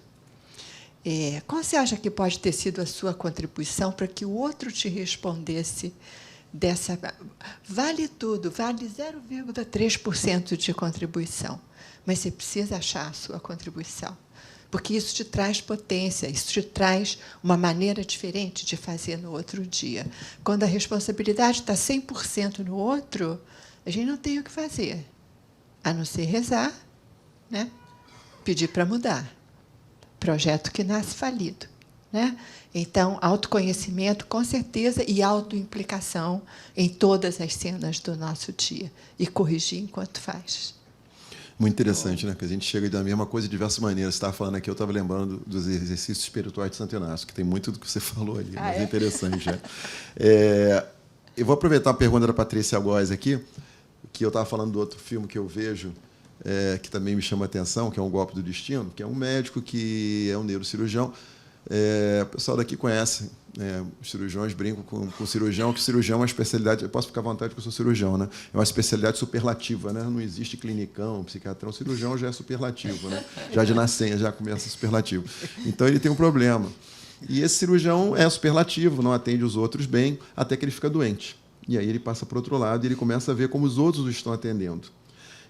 Qual você acha que pode ter sido a sua contribuição para que o outro te respondesse dessa... Vale tudo, vale 0,3% de contribuição, mas você precisa achar a sua contribuição, porque isso te traz potência, isso te traz uma maneira diferente de fazer no outro dia. Quando a responsabilidade está 100% no outro, a gente não tem o que fazer, a não ser rezar, né? Pedir para mudar. Projeto que nasce falido. Né? Então, autoconhecimento, com certeza, e autoimplicação em todas as cenas do nosso dia. E corrigir enquanto faz. Muito interessante, né? Que a gente chega da mesma coisa de diversas maneiras. Você estava falando aqui, eu estava lembrando dos exercícios espirituais de Santo Inácio, que tem muito do que você falou ali, mas é interessante. Eu vou aproveitar a pergunta da Patrícia Góes aqui, que eu estava falando do outro filme que eu vejo, que também me chama a atenção, que é Um Golpe do Destino, que é um médico que é um neurocirurgião. O pessoal daqui conhece, os cirurgiões brincam com o cirurgião, que o cirurgião é uma especialidade, eu posso ficar à vontade que eu sou cirurgião, né? É uma especialidade superlativa, né? Não existe clinicão, psiquiatrão, o cirurgião já é superlativo, né? Já de nascença já começa superlativo. Então, ele tem um problema. E esse cirurgião é superlativo, não atende os outros bem, até que ele fica doente. E aí ele passa para o outro lado e ele começa a ver como os outros o estão atendendo.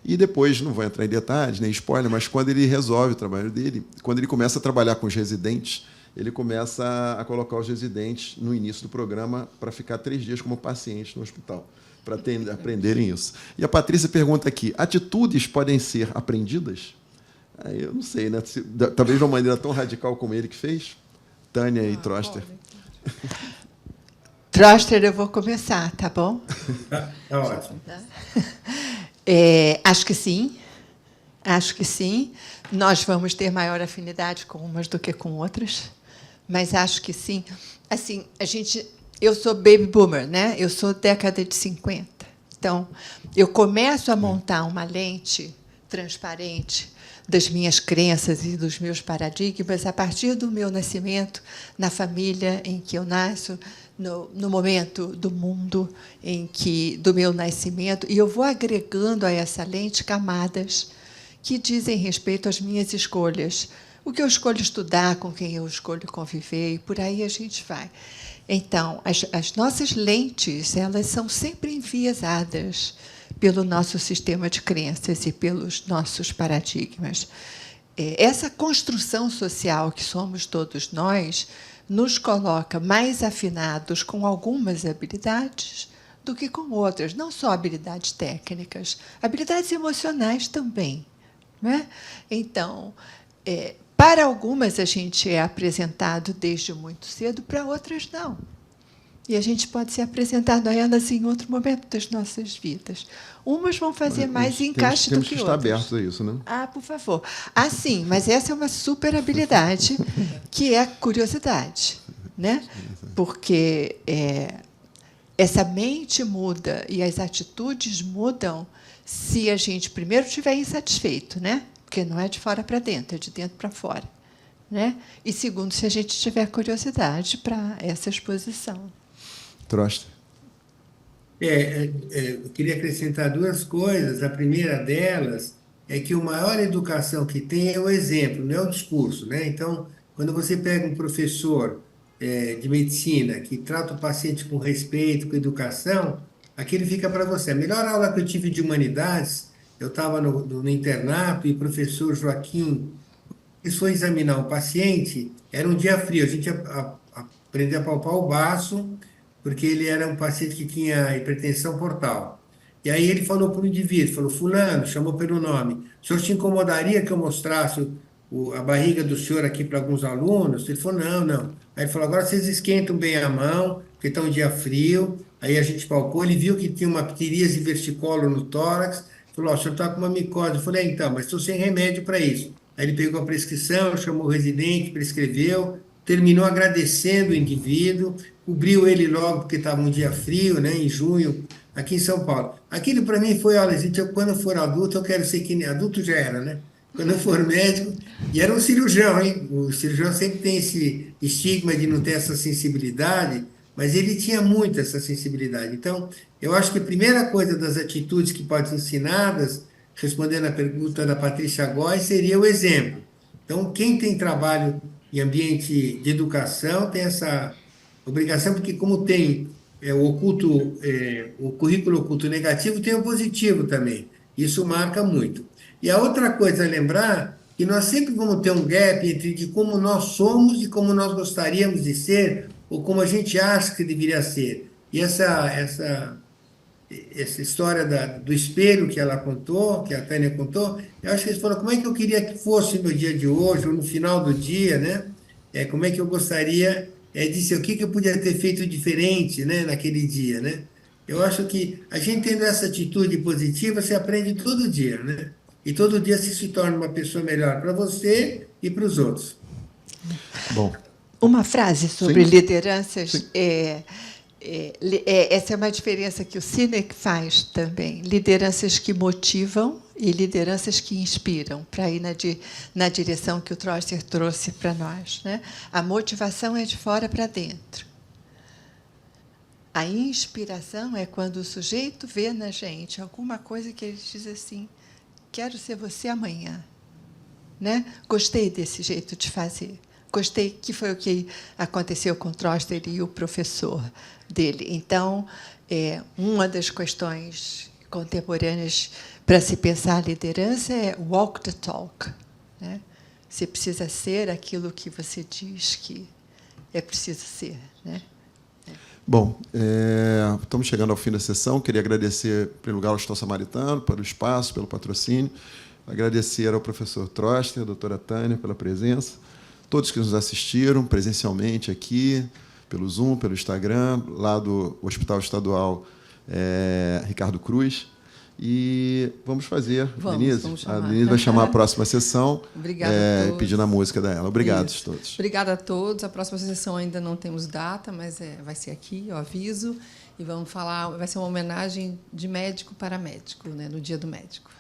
E depois, não vou entrar em detalhes, nem spoiler, mas quando ele resolve o trabalho dele, quando ele começa a trabalhar com os residentes, ele começa a colocar os residentes no início do programa para ficar 3 dias como paciente no hospital, para aprenderem isso. E a Patrícia pergunta aqui, atitudes podem ser aprendidas? Aí eu não sei, né? Talvez de uma maneira tão radical como ele que fez. Tânia e Troster. Troster, eu vou começar, tá bom? Tá ótimo. Acho que sim. Acho que sim. Nós vamos ter maior afinidade com umas do que com outras, mas acho que sim. Assim, eu sou baby boomer, né? Eu sou década de 50. Então, eu começo a montar uma lente transparente das minhas crenças e dos meus paradigmas a partir do meu nascimento, na família em que eu nasço, no momento do mundo do meu nascimento, e eu vou agregando a essa lente camadas que dizem respeito às minhas escolhas, o que eu escolho estudar, com quem eu escolho conviver, e por aí a gente vai. Então, as nossas lentes, elas são sempre enviesadas pelo nosso sistema de crenças e pelos nossos paradigmas. Essa construção social que somos todos nós nos coloca mais afinados com algumas habilidades do que com outras, não só habilidades técnicas, habilidades emocionais também, né? Então, para algumas a gente é apresentado desde muito cedo, para outras não. E a gente pode ser apresentado a elas em outro momento das nossas vidas. Umas vão fazer mais encaixe do que outras. Temos que estar abertos a isso, né? Ah, por favor. Ah, sim, mas essa é uma super habilidade, que é a curiosidade, né? Porque essa mente muda e as atitudes mudam se a gente, primeiro, estiver insatisfeito, né? Porque não é de fora para dentro, é de dentro para fora, né? E, segundo, se a gente tiver curiosidade para essa exposição. Troster. Eu queria acrescentar 2 coisas. A primeira delas é que a maior educação que tem é o exemplo, não é o discurso, né? Então, quando você pega um professor de medicina que trata o paciente com respeito, com educação, aquilo fica para você. A melhor aula que eu tive de humanidades, eu estava no internato e o professor Joaquim foi examinar um paciente, era um dia frio, a gente aprendeu a palpar o baço, porque ele era um paciente que tinha hipertensão portal. E aí ele falou para o indivíduo, falou, fulano, chamou pelo nome, o senhor se incomodaria que eu mostrasse a barriga do senhor aqui para alguns alunos? Ele falou, não, não. Aí ele falou, agora vocês esquentam bem a mão, porque está um dia frio. Aí a gente palpou, ele viu que tinha uma pteríase versicolor no tórax, falou, o senhor está com uma micose. Eu falei, então, mas estou sem remédio para isso. Aí ele pegou a prescrição, chamou o residente, prescreveu, terminou agradecendo o indivíduo, cobriu ele logo, porque estava um dia frio, né, em junho, aqui em São Paulo. Aquilo para mim foi, olha, gente, quando eu for adulto, eu quero ser que nem adulto já era, né? Quando eu for médico, e era um cirurgião, hein? O cirurgião sempre tem esse estigma de não ter essa sensibilidade, mas ele tinha muito essa sensibilidade. Então, eu acho que a primeira coisa das atitudes que podem ser ensinadas, respondendo à pergunta da Patrícia Góes, seria o exemplo. Então, quem tem trabalho em ambiente de educação tem essa obrigação, porque como tem o currículo oculto negativo, tem o positivo também. Isso marca muito. E a outra coisa a lembrar que nós sempre vamos ter um gap entre de como nós somos e como nós gostaríamos de ser, ou como a gente acha que deveria ser. E essa história do espelho que ela contou, que a Tânia contou, eu acho que eles falaram, como é que eu queria que fosse no dia de hoje, ou no final do dia, né? Como é que eu gostaria de ser, o que eu podia ter feito diferente, né, naquele dia, né? Eu acho que a gente tendo essa atitude positiva, você aprende todo dia, né? E todo dia você se torna uma pessoa melhor para você e para os outros. Bom. Uma frase sobre Sim. lideranças. Essa é uma diferença que o Sinek faz também. Lideranças que motivam e lideranças que inspiram, para ir na direção que o Troster trouxe para nós, né? A motivação é de fora para dentro. A inspiração é quando o sujeito vê na gente alguma coisa que ele diz assim, quero ser você amanhã, né? Gostei desse jeito de fazer, gostei, que foi o que aconteceu com Troster e o professor dele. Então, uma das questões contemporâneas para se pensar a liderança é walk the talk, né? Você precisa ser aquilo que você diz que é preciso ser, né? Bom, estamos chegando ao fim da sessão. Queria agradecer, em primeiro lugar, ao Hospital Samaritano pelo espaço, pelo patrocínio. Agradecer ao professor Troster, à doutora Tânia, pela presença. Todos que nos assistiram presencialmente aqui, pelo Zoom, pelo Instagram, lá do Hospital Estadual Ricardo Cruz. E vamos fazer, Denise. A Denise vai chamar a próxima sessão. Obrigada a todos. Pedindo a música dela. Obrigado a todos. Obrigada a todos. A próxima sessão ainda não temos data, mas vai ser aqui, eu aviso. E vamos falar, vai ser uma homenagem de médico para médico, né, no Dia do Médico.